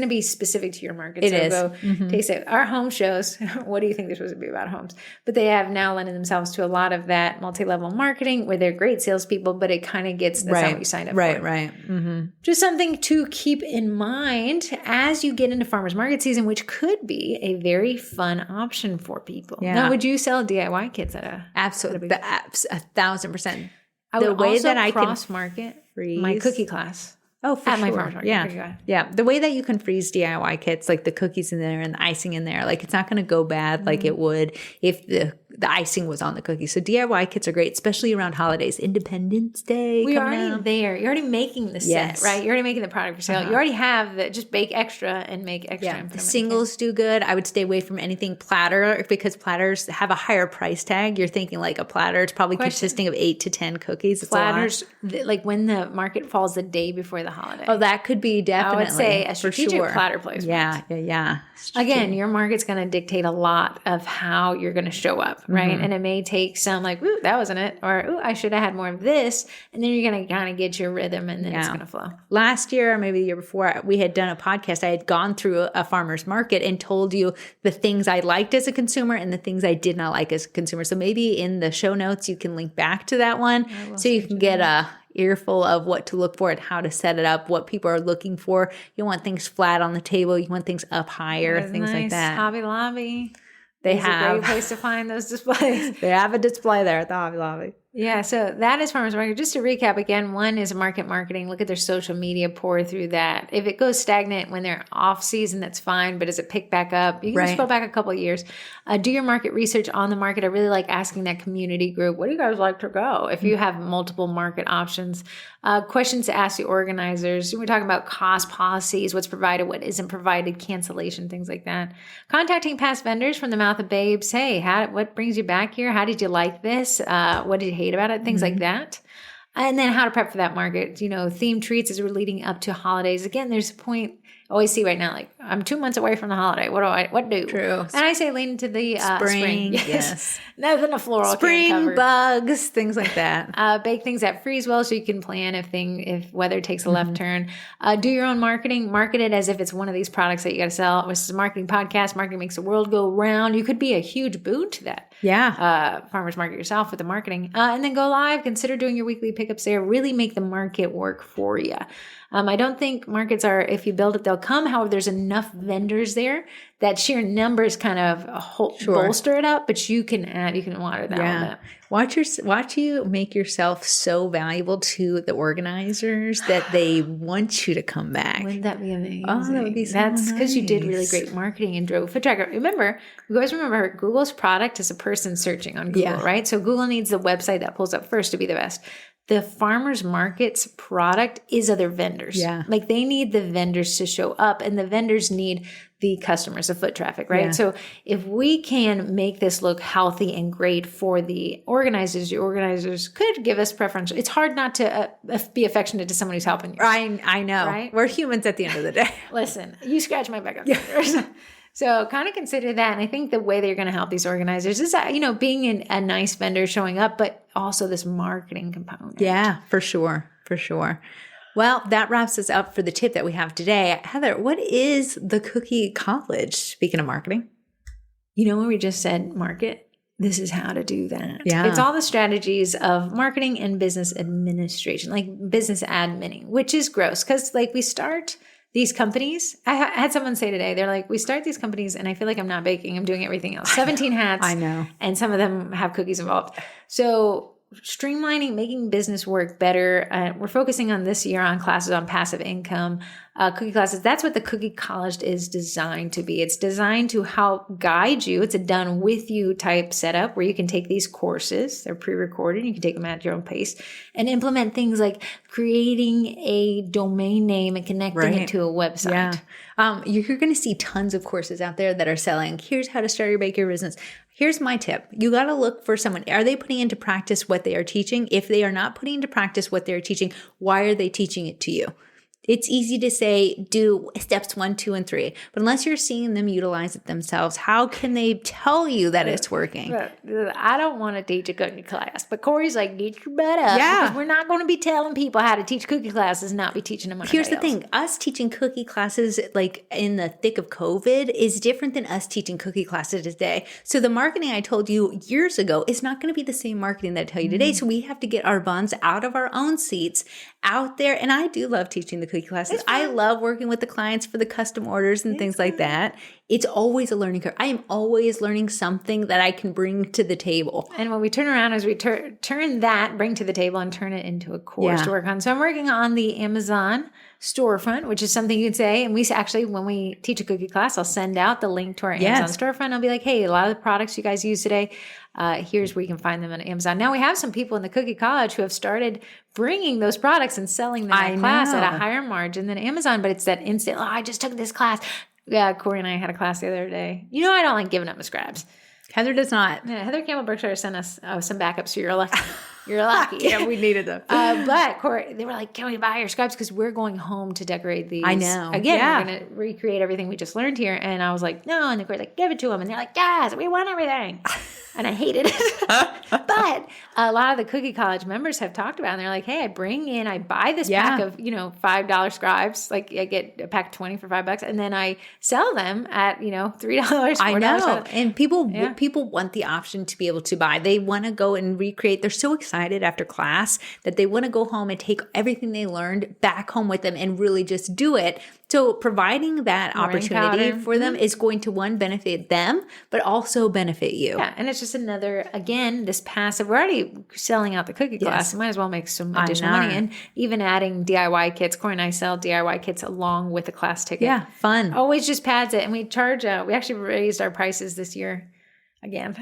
be specific to your market. It is. Go taste it. Our home shows, what do you think they're supposed to be about homes? But they have now lended themselves to a lot of that multi-level marketing where they're great salespeople, but it kind of gets, that's not what you signed up for. Right. Mm-hmm. Just something to keep in mind as you get into farmers market season, which could be a very fun option for people. Yeah. Now, would you sell DIY kits at a... Absolutely. 1,000%. I would also cross-market my cookie class. Oh, for at sure. my farmer's market. Yeah. Okay, go ahead. Yeah. The way that you can freeze DIY kits, like the cookies in there and the icing in there, like it's not going to go bad like it would if the icing was on the cookie. So DIY kits are great, especially around holidays. Independence Day. We're already out. there. You're already making the set, right? You're already making the product for sale. You already have the, just bake extra and make extra. Yeah, the singles do good. I would stay away from anything platter because platters have a higher price tag. You're thinking like a platter. It's probably consisting of 8 to 10 cookies. It's platters, like when the market falls the day before the holiday. Oh, that could be definitely. I would say a strategic platter placement. Yeah. Again, your market's going to dictate a lot of how you're going to show up, right? And it may take some like, ooh, that wasn't it. Or, ooh, I should have had more of this. And then you're going to kind of get your rhythm and then it's going to flow. Last year, or maybe the year before, we had done a podcast. I had gone through a farmer's market and told you the things I liked as a consumer and the things I did not like as a consumer. So maybe in the show notes, you can link back to that one so you can get a earful of what to look for and how to set it up, what people are looking for. You want things flat on the table. You want things up higher, things like that. Hobby Lobby. They have a great place to find those displays. They have a display there at the Hobby Lobby. Yeah, so that is farmers market. Just to recap again, one is market marketing. Look at their social media, pour through that. If it goes stagnant when they're off season, that's fine. But as it pick back up, you can scroll back a couple of years. Do your market research on the market. I really like asking that community group, where do you guys like to go? If you have multiple market options. Questions to ask the organizers. We're talking about cost policies, what's provided, what isn't provided, cancellation, things like that. Contacting past vendors from the mouth of babes. Hey, what brings you back here? How did you like this? What did you hate about it? Things like that. And then how to prep for that market. Theme treats as we're leading up to holidays. Again, there's a point I always see right now, like I'm 2 months away from the holiday. What do? True. And I say lean into the spring. Yes. Nothing a floral spring can't cover. Bugs, things like that. Bake things that freeze well so you can plan if weather takes a left turn. Do your own marketing. Market it as if it's one of these products that you got to sell. This is a marketing podcast. Marketing makes the world go round. You could be a huge boon to that. Yeah. Farmers market yourself with the marketing. And then go live. Consider doing your weekly pickups there. Really make the market work for you. I don't think markets are, if you build it, they'll come. However, there's enough vendors there that sheer numbers kind of bolster it up, but you can water that a little bit. Watch you make yourself so valuable to the organizers that they want you to come back. Wouldn't that be amazing? Oh, that would be so That's because you did really great marketing and drove foot traffic. You guys remember Google's product is a person searching on Google, right? So Google needs the website that pulls up first to be the best. The farmers market's product is other vendors. Yeah. Like they need the vendors to show up and the vendors need the customers, the foot traffic, right? Yeah. So if we can make this look healthy and great for the organizers could give us preference. It's hard not to be affectionate to someone who's helping you. I know. Right? We're humans at the end of the day. Listen, you scratch my back up. So kind of consider that. And I think the way that you're going to help these organizers is, being a nice vendor showing up, but also this marketing component. Yeah, for sure. For sure. Well, that wraps us up for the tip that we have today. Heather, what is the Cookie College? Speaking of marketing. When we just said market, this is how to do that. Yeah. It's all the strategies of marketing and business administration, like business adminning, which is gross because we start these companies. I had someone say today, they're like, we start these companies and I feel like I'm not baking. I'm doing everything else. 17 hats. I know. And some of them have cookies involved. So streamlining, making business work better. We're focusing on this year on classes on passive income, cookie classes. That's what the Cookie College is designed to be. It's designed to help guide you. It's a done with you type setup where you can take these courses. They're pre-recorded. You can take them at your own pace and implement things like creating a domain name and connecting it to a website. Yeah. You're going to see tons of courses out there that are selling, here's how to start your bakery business. Here's my tip. You got to look for someone. Are they putting into practice what they are teaching? If they are not putting into practice what they're teaching, why are they teaching it to you? It's easy to say, do steps 1, 2, and 3. But unless you're seeing them utilize it themselves, how can they tell you that it's working? I don't want to teach a cookie class. But Corey's like, get your butt up. Yeah. Because we're not going to be telling people how to teach cookie classes, not be teaching them. Here's the thing. Us teaching cookie classes in the thick of COVID is different than us teaching cookie classes today. So the marketing I told you years ago is not going to be the same marketing that I tell you today. So we have to get our buns out of our own seats out there. And I do love teaching the cookie classes. I love working with the clients for the custom orders and things like that. It's always a learning curve. I am always learning something that I can bring to the table. And when we turn around, as we turn that, bring to the table and turn it into a course to work on. So I'm working on the Amazon storefront, which is something you'd say. And we actually, when we teach a cookie class, I'll send out the link to our Amazon storefront. I'll be like, hey, a lot of the products you guys use today, here's where you can find them on Amazon. Now we have some people in the Cookie College who have started bringing those products and selling them in class at a higher margin than Amazon, but it's that instant, I just took this class. Yeah, Corrie and I had a class the other day. You know, I don't like giving up my scraps. Heather does not. Yeah, Heather Campbell Berkshire sent us some backups, so you're lucky. You're lucky. Yeah, we needed them. But Corrie, they were like, can we buy your scraps? Because we're going home to decorate these. I know. Again, we're going to recreate everything we just learned here. And I was like, no. And Corrie's like, give it to them. And they're like, yes, we want everything. And I hated it. But a lot of the Cookie College members have talked about it. And they're like, hey, I buy this pack of, $5 scribes. Like I get a pack of 20 for $5. And then I sell them at, $3, $4. I know. And people want the option to be able to buy. They want to go and recreate. They're so excited after class that they want to go home and take everything they learned back home with them and really just do it. So providing that opportunity for them is going to, one, benefit them, but also benefit you. Yeah, and it's just another, again, this passive. We're already selling out the cookie class. You might as well make some additional money. And even adding DIY kits. Corrie and I sell DIY kits along with the class ticket. Yeah, fun. Always just pads it. And we charge, we actually raised our prices this year again.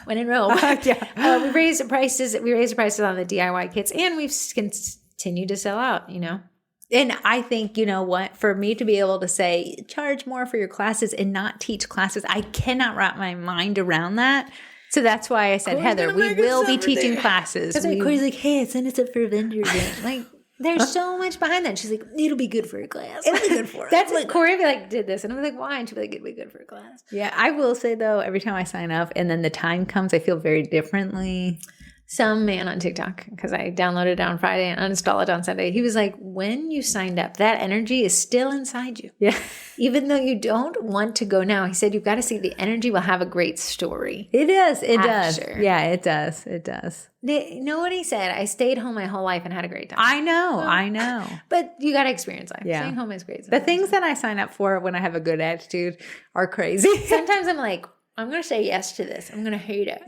When in Rome. We raised the prices on the DIY kits, and we've continued to sell out, And I think, you know what, for me to be able to say, charge more for your classes and not teach classes, I cannot wrap my mind around that. So that's why I said, Heather, we will be teaching classes. Because Corrie's like, hey, send us up for a vendor event. Like, there's so much behind that. She's like, it'll be good for a class. It'll be good for it. That's what Corrie did this. And I'm like, why? And she'd be like, it'll be good for a class. Yeah, I will say, though, every time I sign up and then the time comes, I feel very differently. Some man on TikTok, because I downloaded it on Friday and uninstalled it on Sunday. He was like, when you signed up, that energy is still inside you. Yeah. Even though you don't want to go now. He said, you've got to see the energy will have a great story. It does. It does. Yeah, it does. It does. You know what he said? I stayed home my whole life and had a great time. I know. But you got to experience life. Yeah. Staying home is great. The things that I sign up for when I have a good attitude are crazy. Sometimes I'm like, I'm going to say yes to this. I'm going to hate it,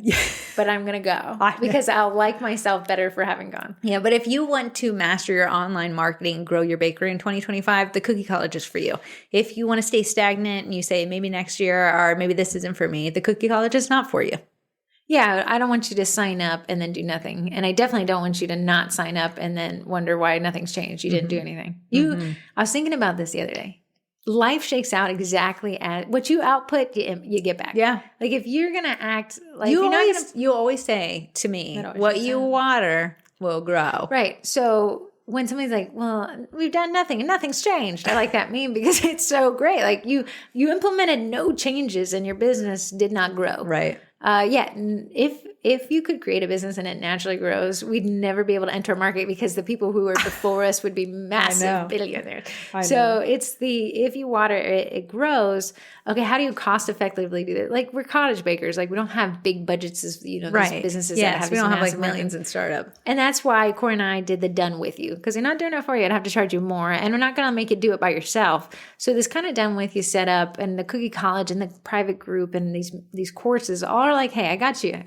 but I'm going to go because I'll like myself better for having gone. Yeah, but if you want to master your online marketing and grow your bakery in 2025, the Cookie College is for you. If you want to stay stagnant and you say maybe next year or maybe this isn't for me, the Cookie College is not for you. Yeah, I don't want you to sign up and then do nothing. And I definitely don't want you to not sign up and then wonder why nothing's changed. You didn't do anything. I was thinking about this the other day. Life shakes out exactly as what you output, you get back. Yeah. Like if you're going to act like you always say to me, what you water will grow. Right. So when somebody's like, well, we've done nothing and nothing's changed. I like that meme because it's so great. Like you implemented no changes and your business did not grow. Right. If you could create a business and it naturally grows, we'd never be able to enter a market because the people who were before us would be massive billionaires. So it's if you water it, it grows. Okay, how do you cost effectively do that? Like we're cottage bakers, like we don't have big budgets as these businesses that have we don't have like millions in startup. And that's why Corrie and I did the done with you because you're not doing it for you. I'd have to charge you more, and we're not going to make you do it by yourself. So this kind of done with you setup and the Cookie College and the private group and these courses all are like, hey, I got you.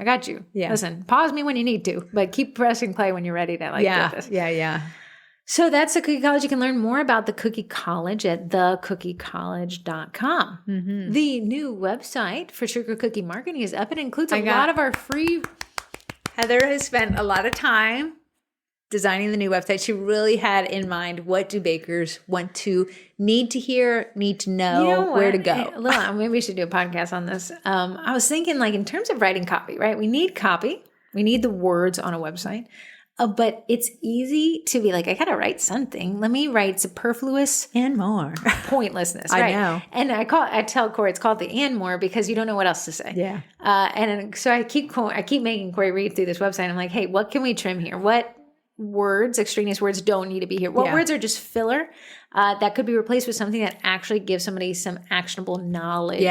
Yeah. Listen, pause me when you need to, but keep pressing play when you're ready to do this. Yeah. So that's the Cookie College. You can learn more about the Cookie College at thecookie.college.com. Mm-hmm. The new website for Sugar Cookie Marketing is up. It includes a lot of our free. Heather has spent a lot of time designing the new website. She really had in mind, what do bakers need to hear, need to know, where to go. Hey, maybe we should do a podcast on this. I was thinking like in terms of writing copy, right? We need copy. We need the words on a website. But it's easy to be like, I got to write something. Let me write superfluous and more pointlessness. Right? I know. And I tell Corrie it's called the and more because you don't know what else to say. Yeah. And so I keep making Corrie read through this website. I'm like, hey, what can we trim here? What words, extraneous words don't need to be here? What words are just filler that could be replaced with something that actually gives somebody some actionable knowledge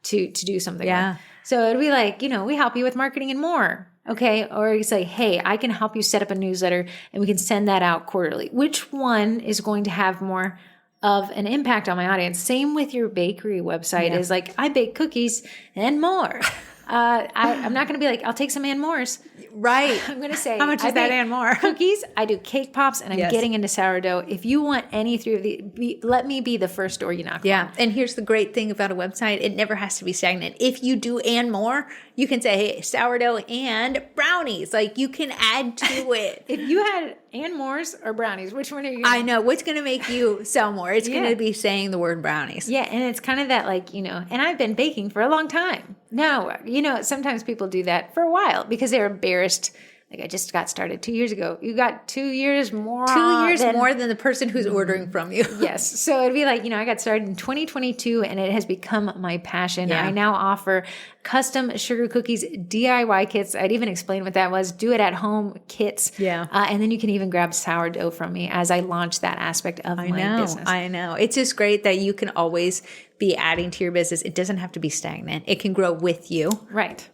to do something with? So it'd be like, we help you with marketing and more. Okay. Or you say, hey, I can help you set up a newsletter and we can send that out quarterly. Which one is going to have more of an impact on my audience? Same with your bakery website is like, I bake cookies and more. I'm not going to be like, I'll take some Ann Moore's. Right. I'm going to say, how much is that Ann Moore? Cookies. I do cake pops, and I'm getting into sourdough. If you want any three of these, let me be the first door you knock on. And here's the great thing about a website. It never has to be stagnant. If you do Ann Moore, you can say, hey, sourdough and brownies. Like, you can add to it. If you had Ann Moore's or brownies, which one are you I know. What's going to make you sell more? It's going to be saying the word brownies. Yeah, and it's kind of that, like, and I've been baking for a long time. No, sometimes people do that for a while because they're embarrassed. Like, I just got started 2 years ago. You got 2 years more. 2 years more than the person who's ordering from you. Yes. So it'd be like, I got started in 2022 and it has become my passion. Yeah. I now offer custom sugar cookies, DIY kits. I'd even explain what that was. Do it at home kits. Yeah. And then you can even grab sourdough from me as I launch that aspect of my business. I know. It's just great that you can always be adding to your business. It doesn't have to be stagnant. It can grow with you. Right.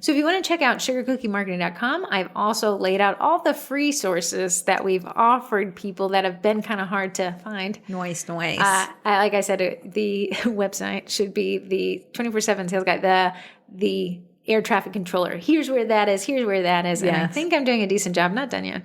So if you want to check out sugarcookiemarketing.com, I've also laid out all the free sources that we've offered people that have been kind of hard to find. Nice. Like I said, the website should be the 24/7 sales guide, the air traffic controller. Here's where that is. Here's where that is. And I think I'm doing a decent job. Not done yet.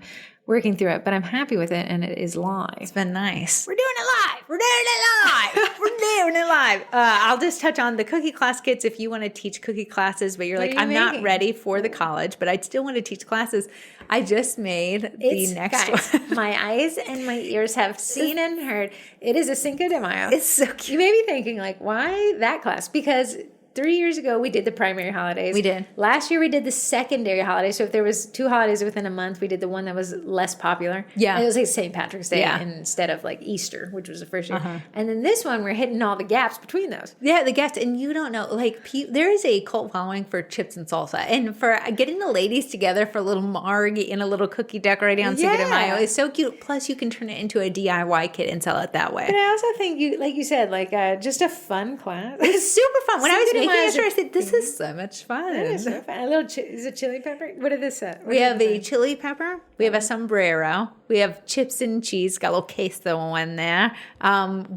Working through it, but I'm happy with it, and it is live. It's been nice. We're doing it live. We're doing it live. I'll just touch on the cookie class kits if you want to teach cookie classes, but you're like, I'm not ready for the college, but I still want to teach classes. I just made the next one. My eyes and my ears have seen and heard. It is a Cinco de Mayo. It's so cute. You may be thinking, like, why that class? Because 3 years ago, we did the primary holidays. We did. Last year, we did the secondary holidays. So if there was 2 holidays within a month, we did the one that was less popular. Yeah. And it was like St. Patrick's Day instead of like Easter, which was the first year. And then this one, we're hitting all the gaps between those. Yeah, the gaps. And you don't know, like, there is a cult following for chips and salsa. And for getting the ladies together for a little marg and a little cookie decorating on Cinco de Mayo is so cute. Plus, you can turn it into a DIY kit and sell it that way. But I also think, like you said, like just a fun class. It's super fun. When I was making it, I said, this is so much fun. It is so fun. A little, is it chili pepper? What did this say? We have a chili pepper. We have a sombrero. We have chips and cheese. Got a little queso in there.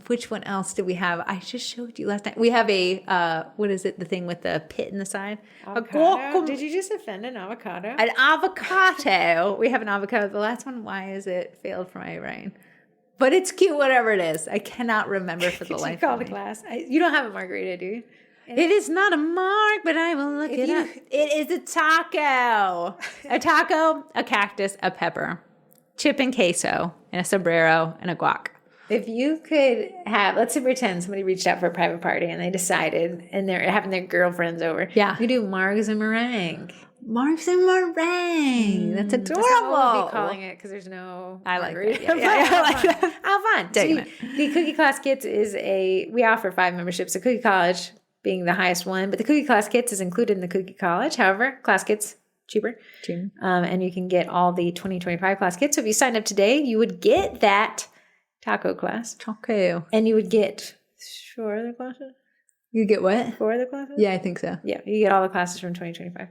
Which one else do we have? I just showed you last night. We have a, what is it? The thing with the pit in the side? Avocado? Did you just offend an avocado? An avocado. We have an avocado. The last one, why is it failed for my brain? But it's cute, whatever it is. I cannot remember for the life of me. The class. You don't have a margarita, do you? It is not a mark, but I will look it up. It is a taco. A taco, a cactus, a pepper, chip and queso, and a sombrero, and a guac. If you could have, let's say pretend somebody reached out for a private party and they decided, and they're having their girlfriends over. Yeah. You do margs and meringue. Margs and meringue. That's adorable. That's how we'll be calling it because there's no. I like it. Yeah, I like that. How fun. The Cookie Class Kits is we offer 5 memberships. The Cookie College being the highest one, but the Cookie Class Kits is included in the Cookie College. However, Class Kits cheaper. And you can get all the 2025 Class Kits. So if you signed up today, you would get that taco class. Taco. And you would get 4 other classes. You get what? 4 other classes? Yeah, I think so. Yeah, you get all the classes from 2025.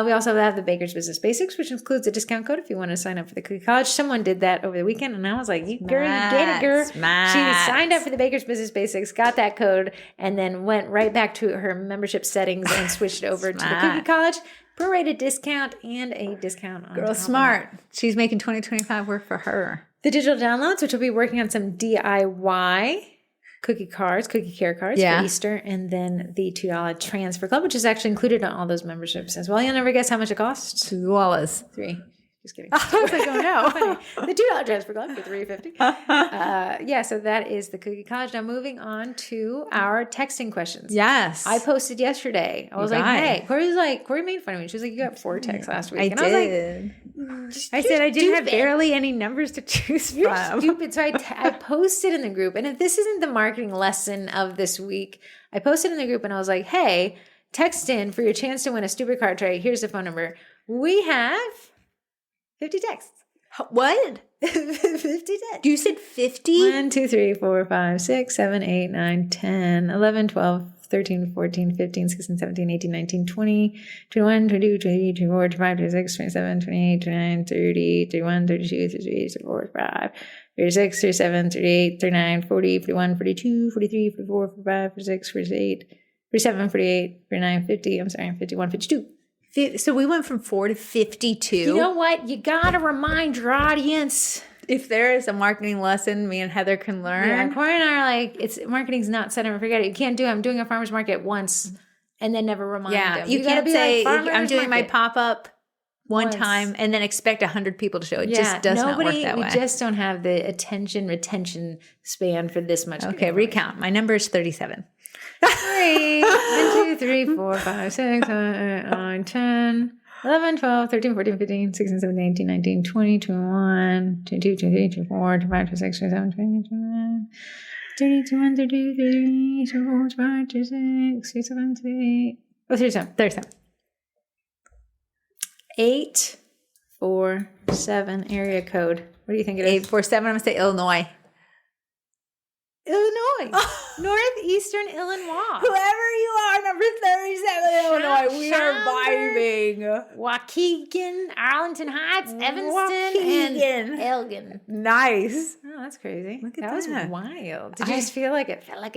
We also have the Baker's Business Basics, which includes a discount code if you want to sign up for the Cookie College. Someone did that over the weekend, and I was like, girl, you get it, girl. Smart. She signed up for the Baker's Business Basics, got that code, and then went right back to her membership settings and switched over to the Cookie College. Prorated discount and a discount on Girl, smart. She's making 2025 work for her. The digital downloads, which will be working on some DIY cookie care cards for Easter, and then the $2 transfer club, which is actually included on all those memberships as well. You'll never guess how much it costs. $2. 3. Just kidding. I was like, oh no. The $2 transfer club for $3.50. So that is the Cookie College. Now moving on to our texting questions. Yes. I posted yesterday. I was like, hey, Corrie made fun of me. She was like, you got 4 texts last week. I did. I said I didn't have barely any numbers to choose from. You're stupid. So I posted in the group, and if this isn't the marketing lesson of this week, I posted in the group and I was like, hey, text in for your chance to win a stupid card tray. Here's the phone number. We have 50 texts. What? 50 texts. You said 50? 1, 2, 3, 4, 5, 6, 7, 8, 9, 10, 11, 12, 13, 14, 15, 16, 17, 18, 19, 20, 21, 22, 23, 24, 25, 26, 27, 28, 29, 30, 31, 32, 33, 34, 35, 36, 37, 38, 39, 40, 41, 42, 43, 44, 45, 46, 48, 47, 48, 49, 50. I'm sorry, 51, 52. So we went from 4 to 52. You know what? You got to remind your audience. If there is a marketing lesson me and Heather can learn. Yeah, Corey and I are like, marketing's not set and forget it. You can't do it. I'm doing a farmer's market once and then never remind them. You can't say, like, I'm doing my pop-up one time and then expect 100 people to show. It just does not work that way. We just don't have the retention span for this much. Okay, recount. My number is 37. 3, 1, 2, 3, 4, 5, 6, 7, 8, 9, 10, 11, 12, 13, 14, 15, 16, 17, 18, 19, 20, 21, 22, 23, 24, 25, 26, 27, 28, 29, 30, 31, 32, 33, 34, 35, 36, 37, 38. Oh, 37. 847 area code. What do you think it is? 847. I'm going to say Illinois. Northeastern Illinois. Whoever you are, number 37 Illinois. We are vibing. Waukegan, Arlington Heights, Evanston, and Elgin. Nice. Oh, that's crazy. Look at that. that. Was wild. Did you just feel like it felt like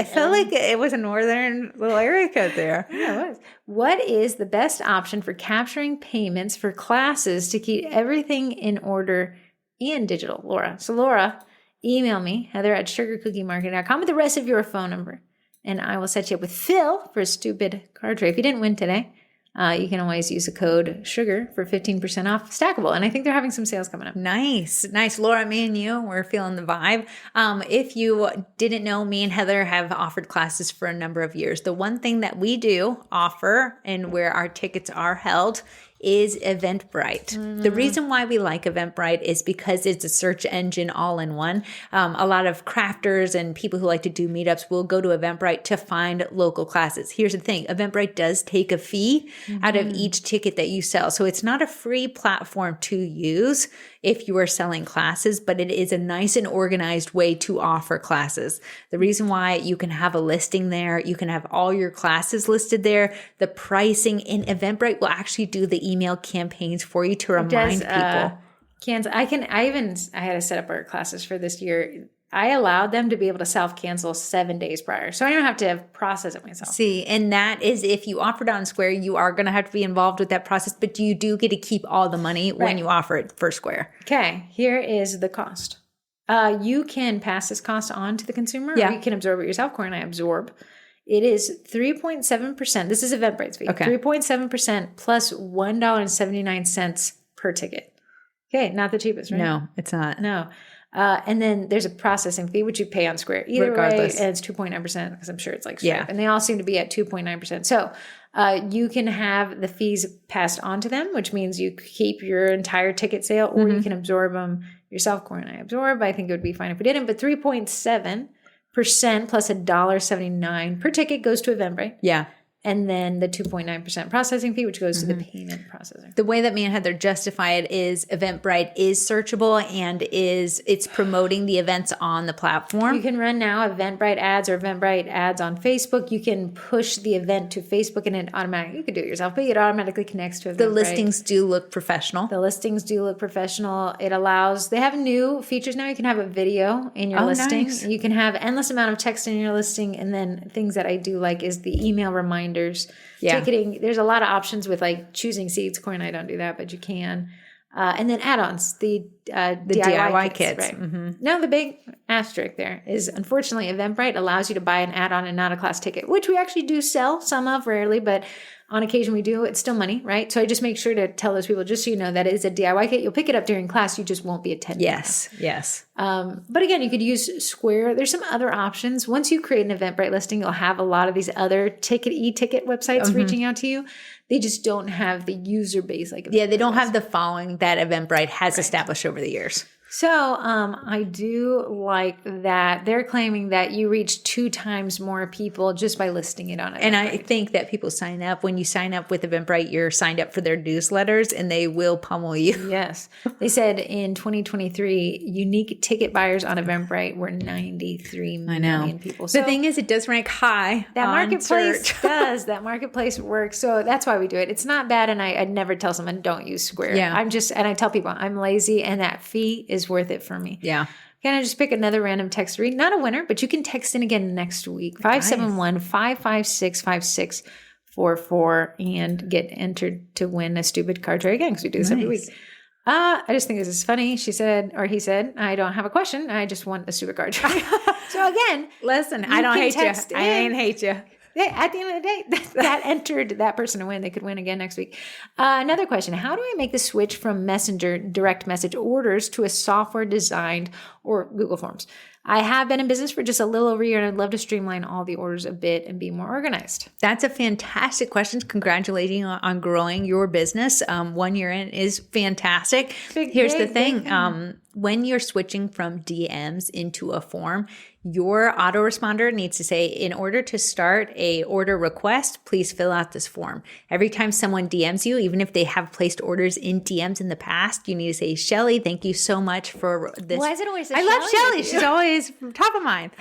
it was a northern little area code there. Yeah, it was. What is the best option for capturing payments for classes to keep everything in order and digital, Laura? So Laura, email me, heather@sugarcookiemarket.com with the rest of your phone number. And I will set you up with Phil for a stupid card tray. If you didn't win today, you can always use the code SUGAR for 15% off Stackable. And I think they're having some sales coming up. Nice. Laura, me and you, we're feeling the vibe. If you didn't know, me and Heather have offered classes for a number of years. The one thing that we do offer and where our tickets are held is Eventbrite. Mm-hmm. The reason why we like Eventbrite is because it's a search engine all in one. A lot of crafters and people who like to do meetups will go to Eventbrite to find local classes. Here's the thing. Eventbrite does take a fee out of each ticket that you sell. So it's not a free platform to use if you are selling classes, but it is a nice and organized way to offer classes. The reason why you can have a listing there, you can have all your classes listed there. The pricing in Eventbrite will actually do the email campaigns for you to remind people. I had to set up our classes for this year. I allowed them to be able to self-cancel 7 days prior. So I don't have to process it myself. See, and that is if you offer it on Square, you are going to have to be involved with that process, but you do get to keep all the money when you offer it for Square. Okay, here is the cost. You can pass this cost on to the consumer, or you can absorb it yourself. Corey and I absorb. It is 3.7%. This is Eventbrite's fee. Okay. 3.7% plus $1.79 per ticket. Okay, not the cheapest, right? No, it's not. No. And then there's a processing fee, which you pay on Square. Either regardless. Way, and it's 2.9% because I'm sure it's like Stripe. Yeah. And they all seem to be at 2.9%. So you can have the fees passed on to them, which means you keep your entire ticket sale, or you can absorb them yourself. Corey and I absorb. I think it would be fine if we didn't. But 3.7% plus $1.79 per ticket goes to Eventbrite. Yeah. And then the 2.9% processing fee, which goes to the payment processor. The way that me and Heather justify it is Eventbrite is searchable and it's promoting the events on the platform. You can run now Eventbrite ads or Eventbrite ads on Facebook. You can push the event to Facebook and it automatically, you can do it yourself, but it automatically connects to Eventbrite. The listings do look professional. It allows, they have new features now. You can have a video in your listing. Nice. You can have endless amount of text in your listing. And then things that I do like is the email reminders. Ticketing. There's a lot of options with like choosing seats. Corey and I don't do that, but you can. And then add-ons, the DIY kits. Right. Now the big asterisk there is, unfortunately, Eventbrite allows you to buy an add-on and not a class ticket, which we actually do sell some of, rarely, but on occasion we do. It's still money, right? So I just make sure to tell those people, just so you know, that it is a DIY kit. You'll pick it up during class. You just won't be attending. Yes. But again, you could use Square. There's some other options. Once you create an Eventbrite listing, you'll have a lot of these other e-ticket websites reaching out to you. They just don't have the user base like Eventbrite. Yeah, they don't have the following that Eventbrite has established over the years. So I do like that they're claiming that you reach 2 times more people just by listing it on Eventbrite. And I think that people sign up. When you sign up with Eventbrite, you're signed up for their newsletters and they will pummel you. Yes. They said in 2023, unique ticket buyers on Eventbrite were 93 million people. So the thing is, it does rank high. That marketplace does. That marketplace works. So that's why we do it. It's not bad. And I'd never tell someone don't use Square. Yeah. And I tell people I'm lazy and that fee is worth it for me. Yeah. Can I just pick another random text to read? Not a winner, but you can text in again next week. 571-556-5644 and get entered to win a stupid card tray again, because we do this every week. I just think this is funny. She said, or he said, I don't have a question. I just want a stupid card tray. So again, listen, I don't hate you. I ain't hate you. Yeah, at the end of the day, that entered that person to win. They could win again next week. Another question. How do I make the switch from Messenger direct message orders to a software designed or Google Forms? I have been in business for just a little over a year, and I'd love to streamline all the orders a bit and be more organized. That's a fantastic question. Congratulating on growing your business. 1 year in is fantastic. Here's the thing. When you're switching from DMs into a form, your autoresponder needs to say, in order to start a order request, please fill out this form. Every time someone DMs you, even if they have placed orders in DMs in the past, you need to say, Shelly, thank you so much for this. Why is it always I love Shelly. She's always top of mind.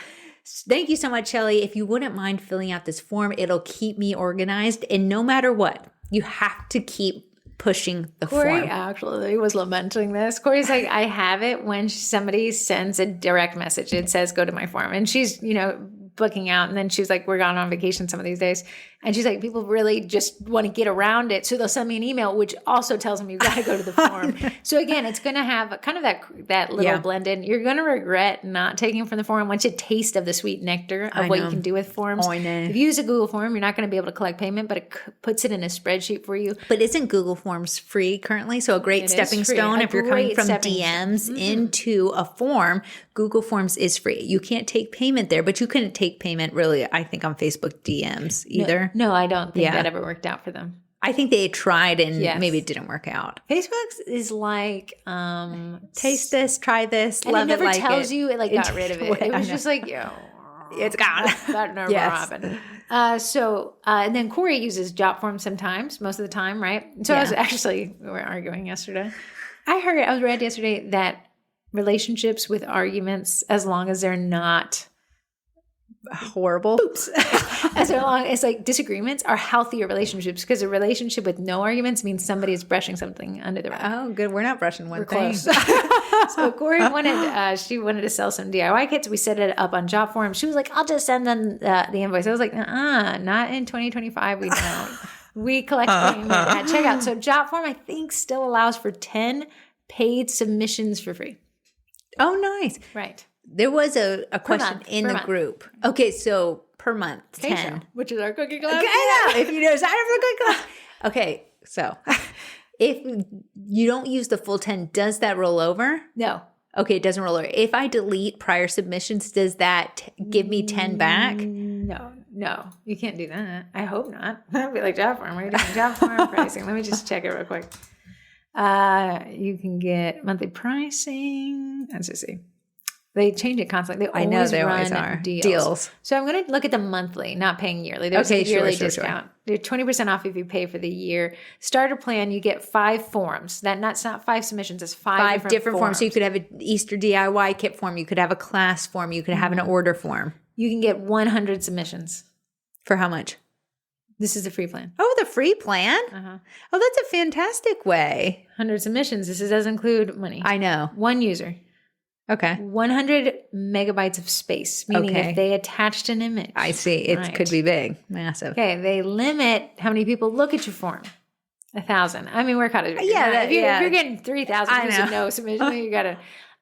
Thank you so much, Shelly. If you wouldn't mind filling out this form, it'll keep me organized. And no matter what, you have to keep pushing the Corrie form. Actually was lamenting this. Corey's like, I have it when somebody sends a direct message. It says, go to my form. And she's, booking out. And then she's like, we're gone on vacation some of these days. And she's like, people really just want to get around it. So they'll send me an email, which also tells them you've got to go to the form. So again, it's going to have kind of that little blend in. You're going to regret not taking from the form once you taste of the sweet nectar of what you can do with forms. I know. If you use a Google form, you're not going to be able to collect payment, but it puts it in a spreadsheet for you. But isn't Google Forms free currently? So a great stepping stone if you're coming from DMs into a form, Google Forms is free. You can't take payment there, but you couldn't take payment really, I think, on Facebook DMs either. No, I don't think that ever worked out for them. I think they tried and maybe it didn't work out. Facebook is like, taste this, try this, and love it. Never like tells you it like got rid of it. It was just like, it's gone. That never happened. And then Corrie uses Jotform sometimes, most of the time, right? So we were arguing yesterday. I read yesterday that relationships with arguments, as long as they're not horrible, as long as like disagreements are healthier relationships, because a relationship with no arguments means somebody is brushing something under the rug. Oh, good. We're not brushing one thing. Close. So Corrie wanted to sell some DIY kits. We set it up on Jotform. She was like, I'll just send them the invoice. I was like, not in 2025. We don't. We collect payment at checkout. So Jotform, I think, still allows for 10 paid submissions for free. Oh, nice. Right. There was a question in the group. Okay, so per month, 10. Which is our cookie club. Okay, I know. If you know, sign up for the cookie club. Okay, so if you don't use the full 10, does that roll over? No. Okay, it doesn't roll over. If I delete prior submissions, does that give me 10 back? No, you can't do that. I hope not. I'd be like, Jotform, we're doing Jotform pricing. Let me just check it real quick. You can get monthly pricing. Let's just see. They change it constantly. They always are. Deals. So I'm going to look at the monthly, not paying yearly. There's a yearly discount. They're 20% off if you pay for the year. Starter plan, you get 5 forms. That's not 5 submissions. It's 5 different forms. So you could have an Easter DIY kit form. You could have a class form. You could have an order form. You can get 100 submissions. For how much? This is the free plan. Oh, the free plan? Uh-huh. Oh, that's a fantastic way. 100 submissions. This does include money. I know. 1 user. Okay. 100 megabytes of space, meaning if they attached an image. I see. It could be big, massive. Okay. They limit how many people look at your form. 1,000. I mean, we're kind of big. If you're getting 3,000 views and no submission, you got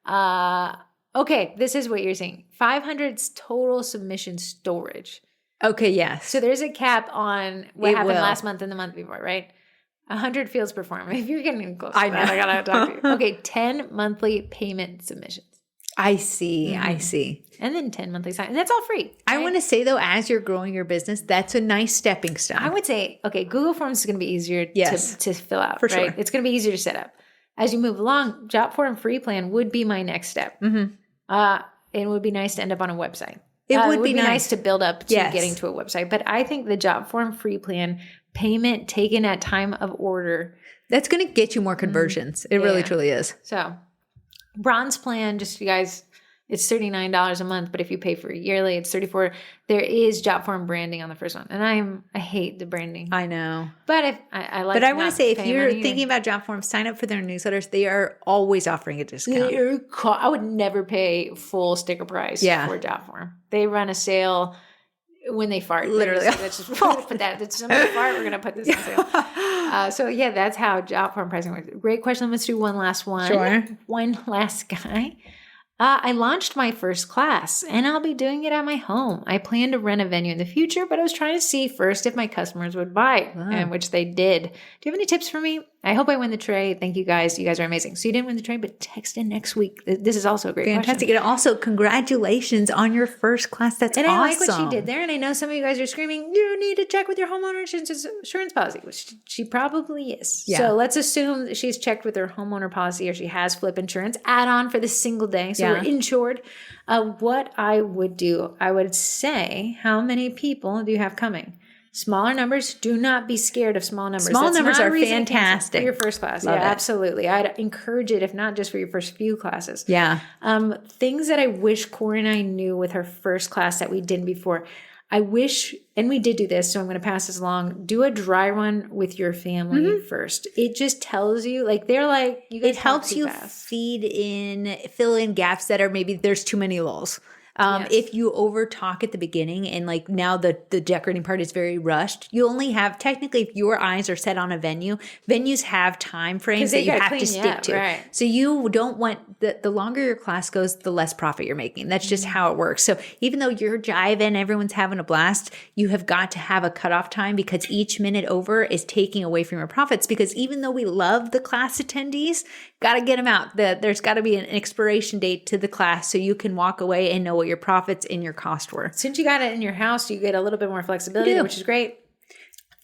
to. Okay. This is what you're saying. 500 total submission storage. Okay. Yes. So there's a cap on what happened last month and the month before, right? 100 fields per form. If you're getting close to that, I got to talk to you. Okay. 10 monthly payment submissions. I see. I see. And then 10 monthly sign. And that's all free. Right? I want to say, though, as you're growing your business, that's a nice stepping stone. I would say, okay, Google Forms is going to be easier to fill out. For sure. It's going to be easier to set up. As you move along, Jotform free plan would be my next step. Mm-hmm. It would be nice to end up on a website. It would be nice to build up to getting to a website. But I think the Jotform free plan, payment taken at time of order. That's going to get you more conversions. It really, truly is. So bronze plan, just you guys, it's $39 a month, but if you pay for yearly, it's $34. There is Jotform branding on the first one, and I hate the branding. I know, but if I like. But I want to say, if you're thinking about Jotform, sign up for their newsletters. They are always offering a discount. I would never pay full sticker price for Jotform. They run a sale when they fart. Literally, let's just put that. It's somebody fart. We're gonna put this on sale. So yeah, that's how Jotform pricing works. Great question. Let's do one last one. Sure. One last guy. I launched my first class, and I'll be doing it at my home. I plan to rent a venue in the future, but I was trying to see first if my customers would buy, and which they did. Do you have any tips for me? I hope I win the tray. Thank you guys. You guys are amazing. So you didn't win the tray, but text in next week. This is also a great Fantastic. question. And also, congratulations on your first class. That's awesome. I like what she did there. And I know some of you guys are screaming, you need to check with your homeowner's insurance policy, which she probably is. Yeah. So let's assume that she's checked with her homeowner policy or she has flip insurance add-on for the single day. So we're insured. What I would do, I would say, how many people do you have coming? Smaller numbers. Do not be scared of small numbers. Small numbers are fantastic. For your first class. Love it. Absolutely. I'd encourage it, if not just for your first few classes. Yeah. Things that I wish Corrie and I knew with her first class that we didn't before. I wish, and we did do this, so I'm going to pass this along. Do a dry run with your family first. It just tells you, like, they're like, you guys. It helps you fill in gaps that are maybe there's too many lulls. If you over talk at the beginning and like now the decorating part is very rushed, you only have technically, if your eyes are set on a venue, venues have time frames that you have to stick to. Right. So you don't want the longer your class goes, the less profit you're making. That's just how it works. So even though you're jiving, everyone's having a blast, you have got to have a cutoff time because each minute over is taking away from your profits. Because even though we love the class attendees, got to get them out. There's got to be an expiration date to the class so you can walk away and know what your profits and your cost were. Since you got it in your house, you get a little bit more flexibility, which is great.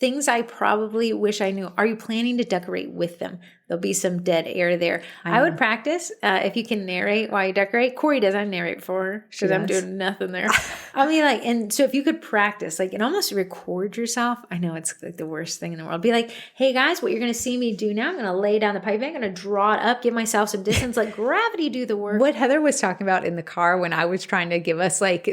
Things I probably wish I knew. Are you planning to decorate with them? There'll be some dead air there. I would practice if you can narrate while you decorate. Corrie does. I narrate for her because I'm doing nothing there. I mean, like, and so if you could practice, like, and almost record yourself. I know it's like the worst thing in the world. Be like, hey guys, what you're going to see me do now, I'm going to lay down the pipe. I'm going to draw it up, give myself some distance, let gravity do the work. What Heather was talking about in the car when I was trying to give us like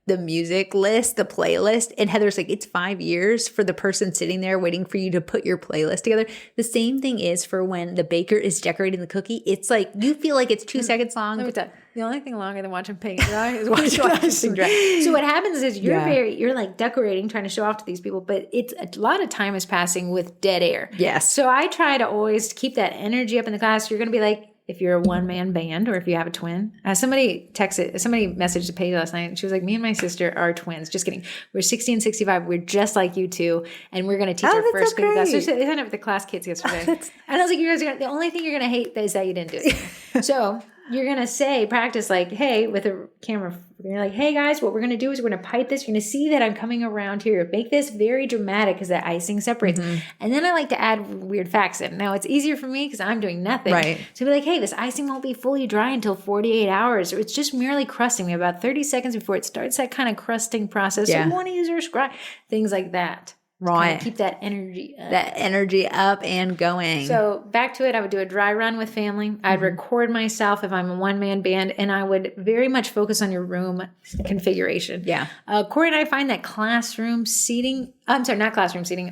the music list, the playlist. And Heather's like, it's 5 years for the person sitting there waiting for you to put your playlist together. The same thing is for when the baker is decorating the cookie. It's like, you feel like it's 2 seconds long. Let me tell you, the only thing longer than watching paint dry is watching icing dry. So what happens is you're like decorating, trying to show off to these people, but it's a lot of time is passing with dead air. Yes. So I try to always keep that energy up in the class. You're going to be like, if you're a one-man band or if you have a twin. Somebody messaged the page last night and she was like, me and my sister are twins. Just kidding. We're 60 and 65. We're just like you two. And we're going to teach our first grade class. So they signed up with the class kids yesterday. And I was like, you guys are the only thing you're going to hate is that you didn't do it. So you're going to practice like, hey, with a camera. You're like, hey guys, what we're going to do is we're going to pipe this. You're going to see that I'm coming around here. Make this very dramatic because the icing separates. And then I like to add weird facts in. Now it's easier for me because I'm doing nothing. Right. So be like, hey, this icing won't be fully dry until 48 hours. Or it's just merely crusting. We have about 30 seconds before it starts that kind of crusting process. Yeah. So you want to use your scribe. Things like that. Right. Kind of keep that energy up. That energy up and going. So back to it, I would do a dry run with family. I'd record myself if I'm a one-man band, and I would very much focus on your room configuration. Yeah. Corrie and I find that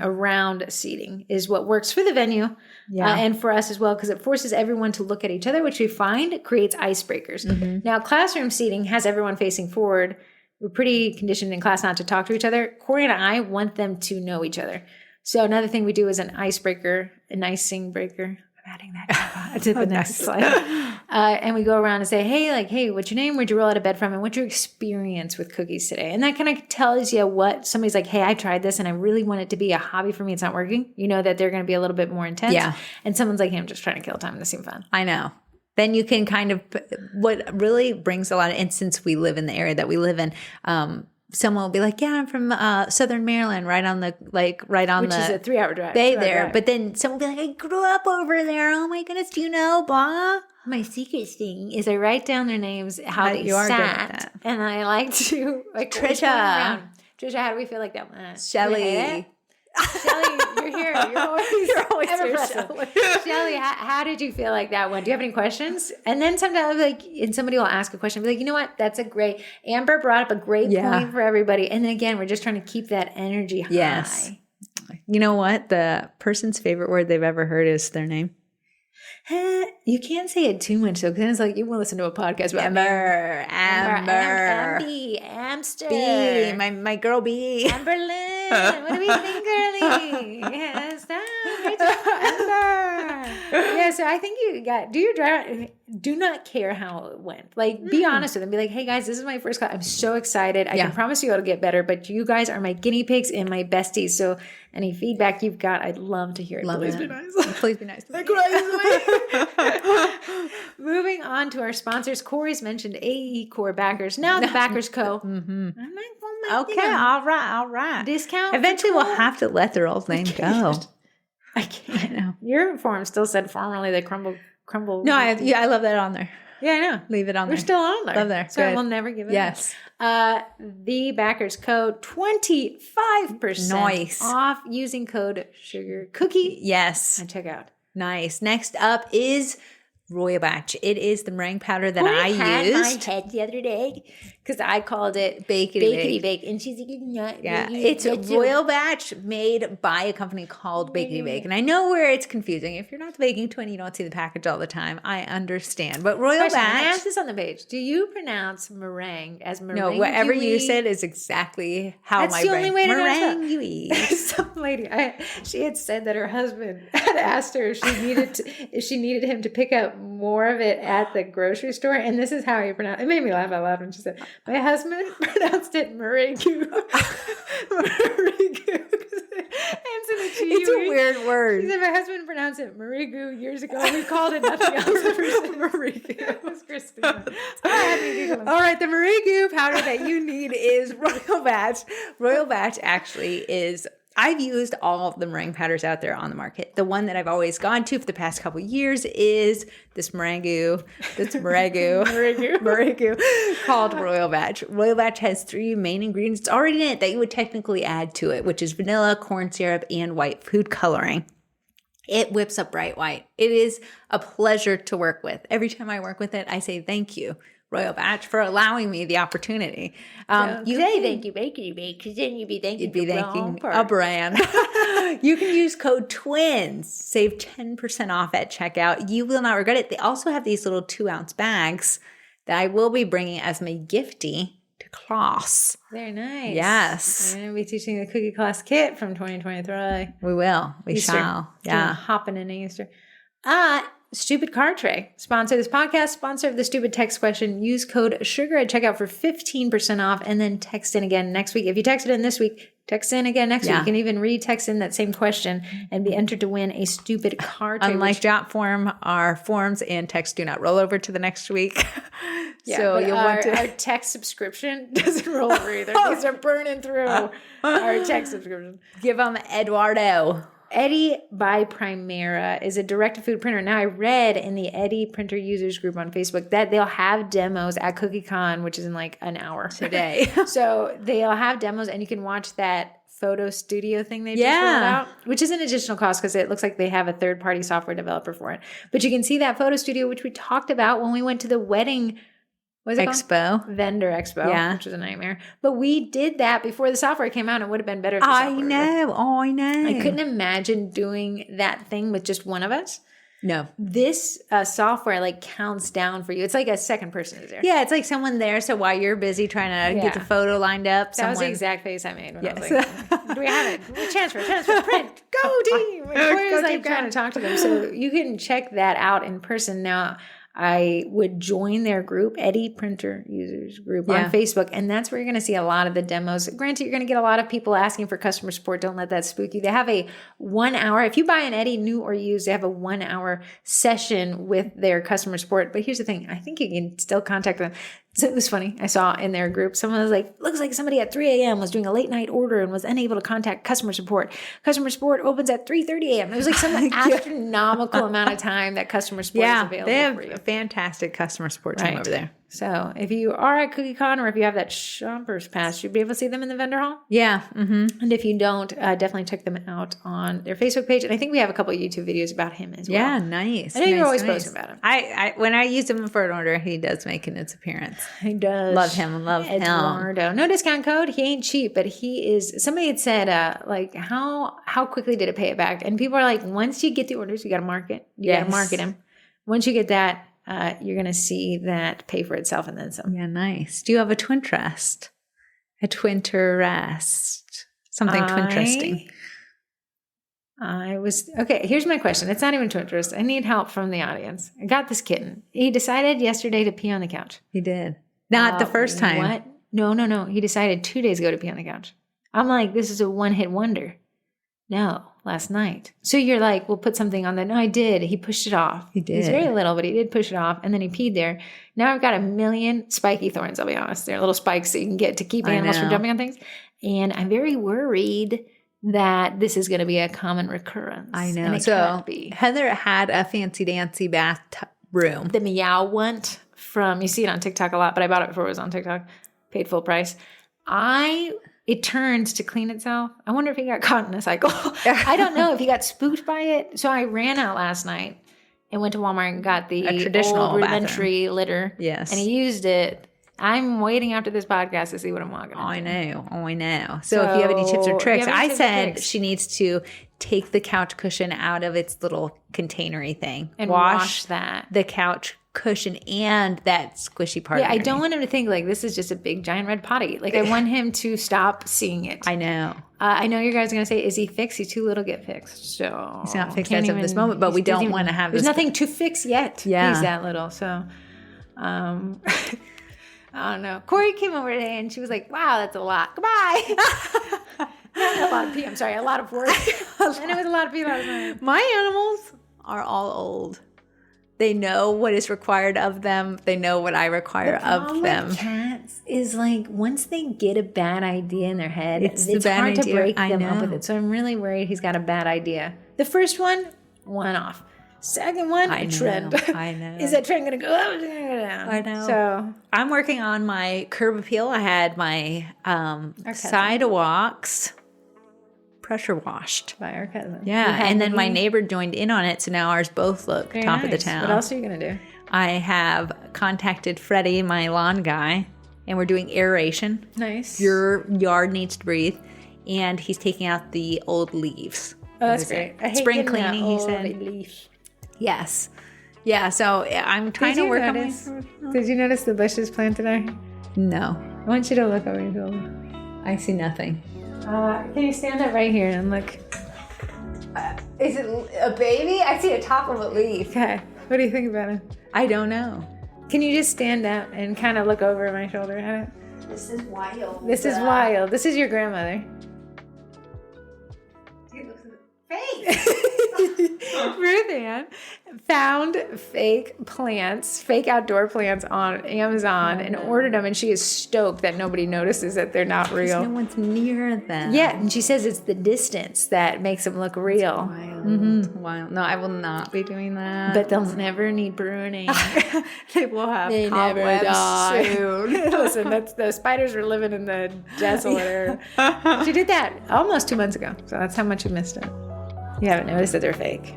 around seating is what works for the venue and for us as well, because it forces everyone to look at each other, which we find creates icebreakers. Now, classroom seating has everyone facing forward. We're pretty conditioned in class not to talk to each other. Corrie and I want them to know each other. So another thing we do is an icebreaker, an icing breaker. I'm adding that to the next slide. And we go around and say, hey, what's your name? Where'd you roll out of bed from? And what's your experience with cookies today? And that kind of tells you what somebody's like, hey, I tried this and I really want it to be a hobby for me. It's not working. You know that they're going to be a little bit more intense. Yeah. And someone's like, hey, I'm just trying to kill time. This seems fun. I know. Then you can kind of, what really brings a lot of, and since we live in the area that we live in, someone will be like, yeah, I'm from Southern Maryland, right on the Which is a 3-hour drive. Bay there. But then someone will be like, I grew up over there. Oh my goodness, do you know, blah? My secret thing is I write down their names, how they sat, and I like to, like, Trisha, how do we feel like that? Shelly. Shelly, you're here. You're always ever here, present. Shelly, how did you feel like that one? Do you have any questions? And then sometimes and somebody will ask a question. Be like, you know what? That's a great. Amber brought up a great point for everybody. And then again, we're just trying to keep that energy high. Yes. You know what? The person's favorite word they've ever heard is their name. You can't say it too much though, because then it's like you want to listen to a podcast about Amber, Amster, B, my girl B, Amberlynn. What do we think, girlie? Yes, Amber. Yeah, so I think you got do your dry. Do not care how it went. Like, be honest with them. Be like, hey guys, this is my first class. I'm so excited. I can promise you it'll get better, but you guys are my guinea pigs and my besties. So any feedback you've got, I'd love to hear it. Please be nice. Please be nice. Moving on to our sponsors. Corey's mentioned AE Core backers. Now the Backers Co. Mm-hmm. Okay, all right. Discount. Eventually we'll have to let their old name go. I can't. I know. Your form still said formerly the crumble. No, I love that on there. Yeah, I know. Leave it on there. We're still on there. Love there. So we'll never give it up. Yes. The Backers code 25% off using code SUGARCOOKIE. Yes. And check out. Nice. Next up is Royal Batch. It is the meringue powder that I used. My head the other day because I called it Bakety Bake, and she's like, it's a Royal Batch made by a company called Bakety Bake, and I know where it's confusing. If you're not the baking twin, you don't see the package all the time. I understand, but Royal Batch. I asked this on the page. Do you pronounce meringue as meringue? No, whatever you said is exactly how That's my the brain. only way to meringue. Some lady, she had said that her husband had asked her if she needed him to pick up more of it at the grocery store, and this is how he pronounced it. It made me laugh out loud when she said, my husband pronounced it meringue. It's a weird word. She said, my husband pronounced it meringue years ago, and we called it nothing else ever since. Meringue. It was Christina. All right, the meringue powder that you need is Royal Batch. Royal Batch actually is... I've used all of the meringue powders out there on the market. The one that I've always gone to for the past couple of years is this meringue called Royal Batch. Royal Batch has 3 main ingredients already in it that you would technically add to it, which is vanilla, corn syrup, and white food coloring. It whips up bright white. It is a pleasure to work with. Every time I work with it, I say thank you, Royal Batch, for allowing me the opportunity. You say thank you, Bakety Bake, because then you'd be thanking a brand. You can use code TWINS, save 10% off at checkout. You will not regret it. They also have these little 2-ounce bags that I will be bringing as my giftie to class. Very nice. Yes. We're going to be teaching the cookie class kit from 2023. We will. We shall. Yeah. Hopping in Easter. Stupid Card Tray. Sponsor this podcast, sponsor of the stupid text question. Use code SUGAR at checkout for 15% off, and then text in again next week. If you texted in this week, text in again next week. You can even re-text in that same question and be entered to win a stupid card tray. Unlike Jot Form, our forms and text do not roll over to the next week. So you'll want to... Our text subscription doesn't roll over either. These are burning through our text subscription. Give them Eduardo. Eddie by Primera is a direct-to-food printer. Now, I read in the Eddie Printer Users group on Facebook that they'll have demos at CookieCon, which is in like an hour today. So they'll have demos, and you can watch that photo studio thing they just rolled out, which is an additional cost because it looks like they have a third-party software developer for it. But you can see that photo studio, which we talked about when we went to the wedding Expo. Vendor Expo, which was a nightmare. But we did that before the software came out. It would have been better if the software I know. I couldn't imagine doing that thing with just one of us. No. This software like counts down for you. It's like a second person is there. Yeah, it's like someone there. So while you're busy trying to get the photo lined up, that was the exact face I made when I was like, do we have it? Transfer, print, go team. Corey's like trying to talk to them. So you can check that out in person. Now, I would join their group, Eddie Printer Users group on Facebook, and that's where you're going to see a lot of the demos. Granted, you're going to get a lot of people asking for customer support. Don't let that spook you. They have a 1 hour, if you buy an Eddie new or used, they have a 1 hour session with their customer support. But here's the thing. I think you can still contact them. So it was funny. I saw in their group, someone was like, looks like somebody at 3 a.m. was doing a late night order and was unable to contact customer support. Customer support opens at 3:30 a.m. It was like some astronomical amount of time that customer support is available they have for you. A fantastic customer support team over there. So if you are at CookieCon or if you have that shopper's pass, you'll be able to see them in the vendor hall. Yeah. Mm-hmm. And if you don't, definitely check them out on their Facebook page. And I think we have a couple of YouTube videos about him as well. Yeah, nice. I know you're always nice. posting about him. I when I use him for an order, he does make an appearance. He does. Love him. Love him. Eduardo. No discount code. He ain't cheap, but he is. Somebody had said, like, how quickly did it pay it back? And people are like, once you get the orders, you got to market. You got to market him. Once you get that, you're going to see that pay for itself and then some. Yeah, nice. Do you have a Twinterest? A Twinterest. Something Twinteresting. Okay, here's my question. It's not even Twinterest. I need help from the audience. I got this kitten. He decided yesterday to pee on the couch. He did. Not the first time. What? No. He decided 2 days ago to pee on the couch. I'm like, this is a one-hit wonder. No, last night. So you're like, we'll put something on that. No, I did. He pushed it off. He did. He's very little, but he did push it off. And then he peed there. Now I've got a million spiky thorns, I'll be honest. They're little spikes that you can get to keep animals from jumping on things. And I'm very worried that this is going to be a common recurrence. I know. And it so can't be. Heather had a fancy dancy bath room. The meow one from, you see it on TikTok a lot, but I bought it before it was on TikTok. Paid full price. It turns to clean itself. I wonder if he got caught in a cycle. I don't know if he got spooked by it. So I ran out last night and went to Walmart and got the traditional old rudimentary litter. Yes. And he used it. I'm waiting after this podcast to see what I'm walking into. I know. So if you have any tips or tricks, I said she needs to take the couch cushion out of its little containery thing. And wash that. The couch cushion and that squishy part. Yeah, I don't want him to think like this is just a big giant red potty. Like I want him to stop seeing it. I know. I know you guys are going to say, is he fixed? He's too little to get fixed. So he's not fixed as of this moment, but we don't want to have there's nothing to fix yet. Yeah. He's that little. So I don't know. Corrie came over today and she was like, wow, that's a lot. Goodbye. Not a lot of pee. I'm sorry, a lot of work. And it was a lot of pee last night. My animals are all old. They know what is required of them. They know what I require of them. With cats is like once they get a bad idea in their head, it's hard to break them up with it. So I'm really worried he's got a bad idea. The first one off. Second one, trend. I know. Is that trend going to go up? Is it going to go down? I know. So I'm working on my curb appeal. I had my sidewalks pressure washed by our cousin. Yeah, and then my neighbor joined in on it, so now ours both look top of the town. What else are you going to do? I have contacted Freddie, my lawn guy, and we're doing aeration. Nice. Your yard needs to breathe, and he's taking out the old leaves. Oh, that's great. I hate spring cleaning, he said. Leaf. Yes. Yeah, so I'm trying to work on my... Did you notice the bushes planted there? No. I want you to look over your shoulder. I see nothing. Can you stand up right here and look? Is it a baby? I see a top of a leaf. Okay. What do you think about it? I don't know. Can you just stand up and kind of look over my shoulder at it? This is wild. This is wild. This is your grandmother. Dude, look at the face. Ruth Ann found fake outdoor plants on Amazon and ordered them, and she is stoked that nobody notices that they're not real. No one's near them. Yeah, and she says it's the distance that makes them look real. Wild. Mm-hmm. Wild. No, I will not be doing that. But they'll never need pruning. They will have cobwebs soon. Listen, the spiders were living in the desolate area. She did that almost 2 months ago, so that's how much you missed it. You haven't noticed that they're fake.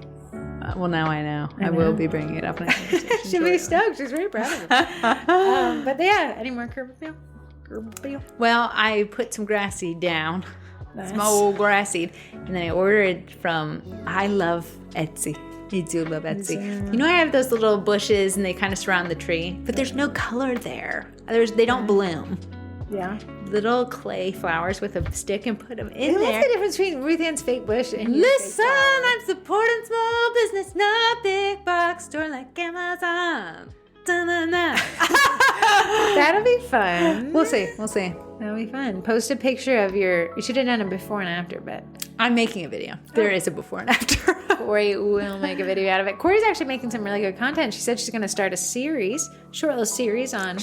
Well, now I know. I will be bringing it up in a conversation. She'll be stoked. She's very proud of it. But yeah, any more curb appeal? Well, I put some grass seed down. Nice. Some old grass seed. And then I ordered from, I love Etsy. I do love Etsy. You know, I have those little bushes and they kind of surround the tree, but there's no color there. They don't bloom. Yeah. Little clay flowers with a stick and put them in there. What's the difference between Ruth Ann's fake bush and your Listen, I'm supporting small business, not big box store like Amazon. Da-na-na. That'll be fun. We'll see. That'll be fun. Post a picture of you should have done a before and after, but I'm making a video. There is a before and after. Corrie will make a video out of it. Corrie's actually making some really good content. She said she's going to start a short little series on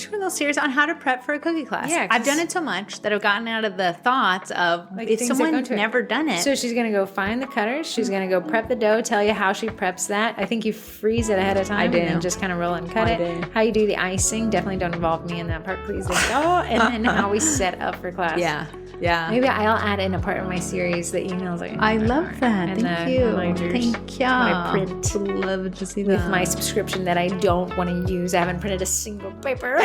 how to prep for a cookie class. Yeah, I've done it so much that I've gotten out of the thoughts of if someone's never done it. So she's going to go find the cutters. She's going to go prep the dough, tell you how she preps that. I think you freeze it ahead of time and then just kind of roll it and cut it. How you do the icing. Definitely don't don't involve me in that part, please. And then how we set up for class. Yeah. Yeah. Maybe I'll add in a part of my series the emails. I love that. Thank you. Thank you. I print. Would love to see that. With my subscription that I don't want to use. I haven't printed a single paper.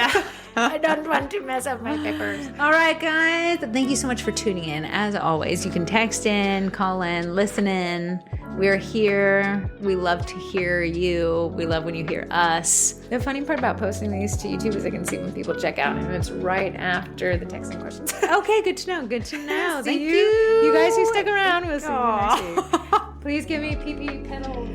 I don't want to mess up my papers. All right, guys. Thank you so much for tuning in. As always, you can text in, call in, listen in. We're here. We love to hear you. We love when you hear us. The funny part about posting these to YouTube is I can see when people check out, and it's right after the texting questions. Okay, good to know. Good to know. Thank you. You guys who stuck around. We'll see you next week. Please give me pee-pee pedals.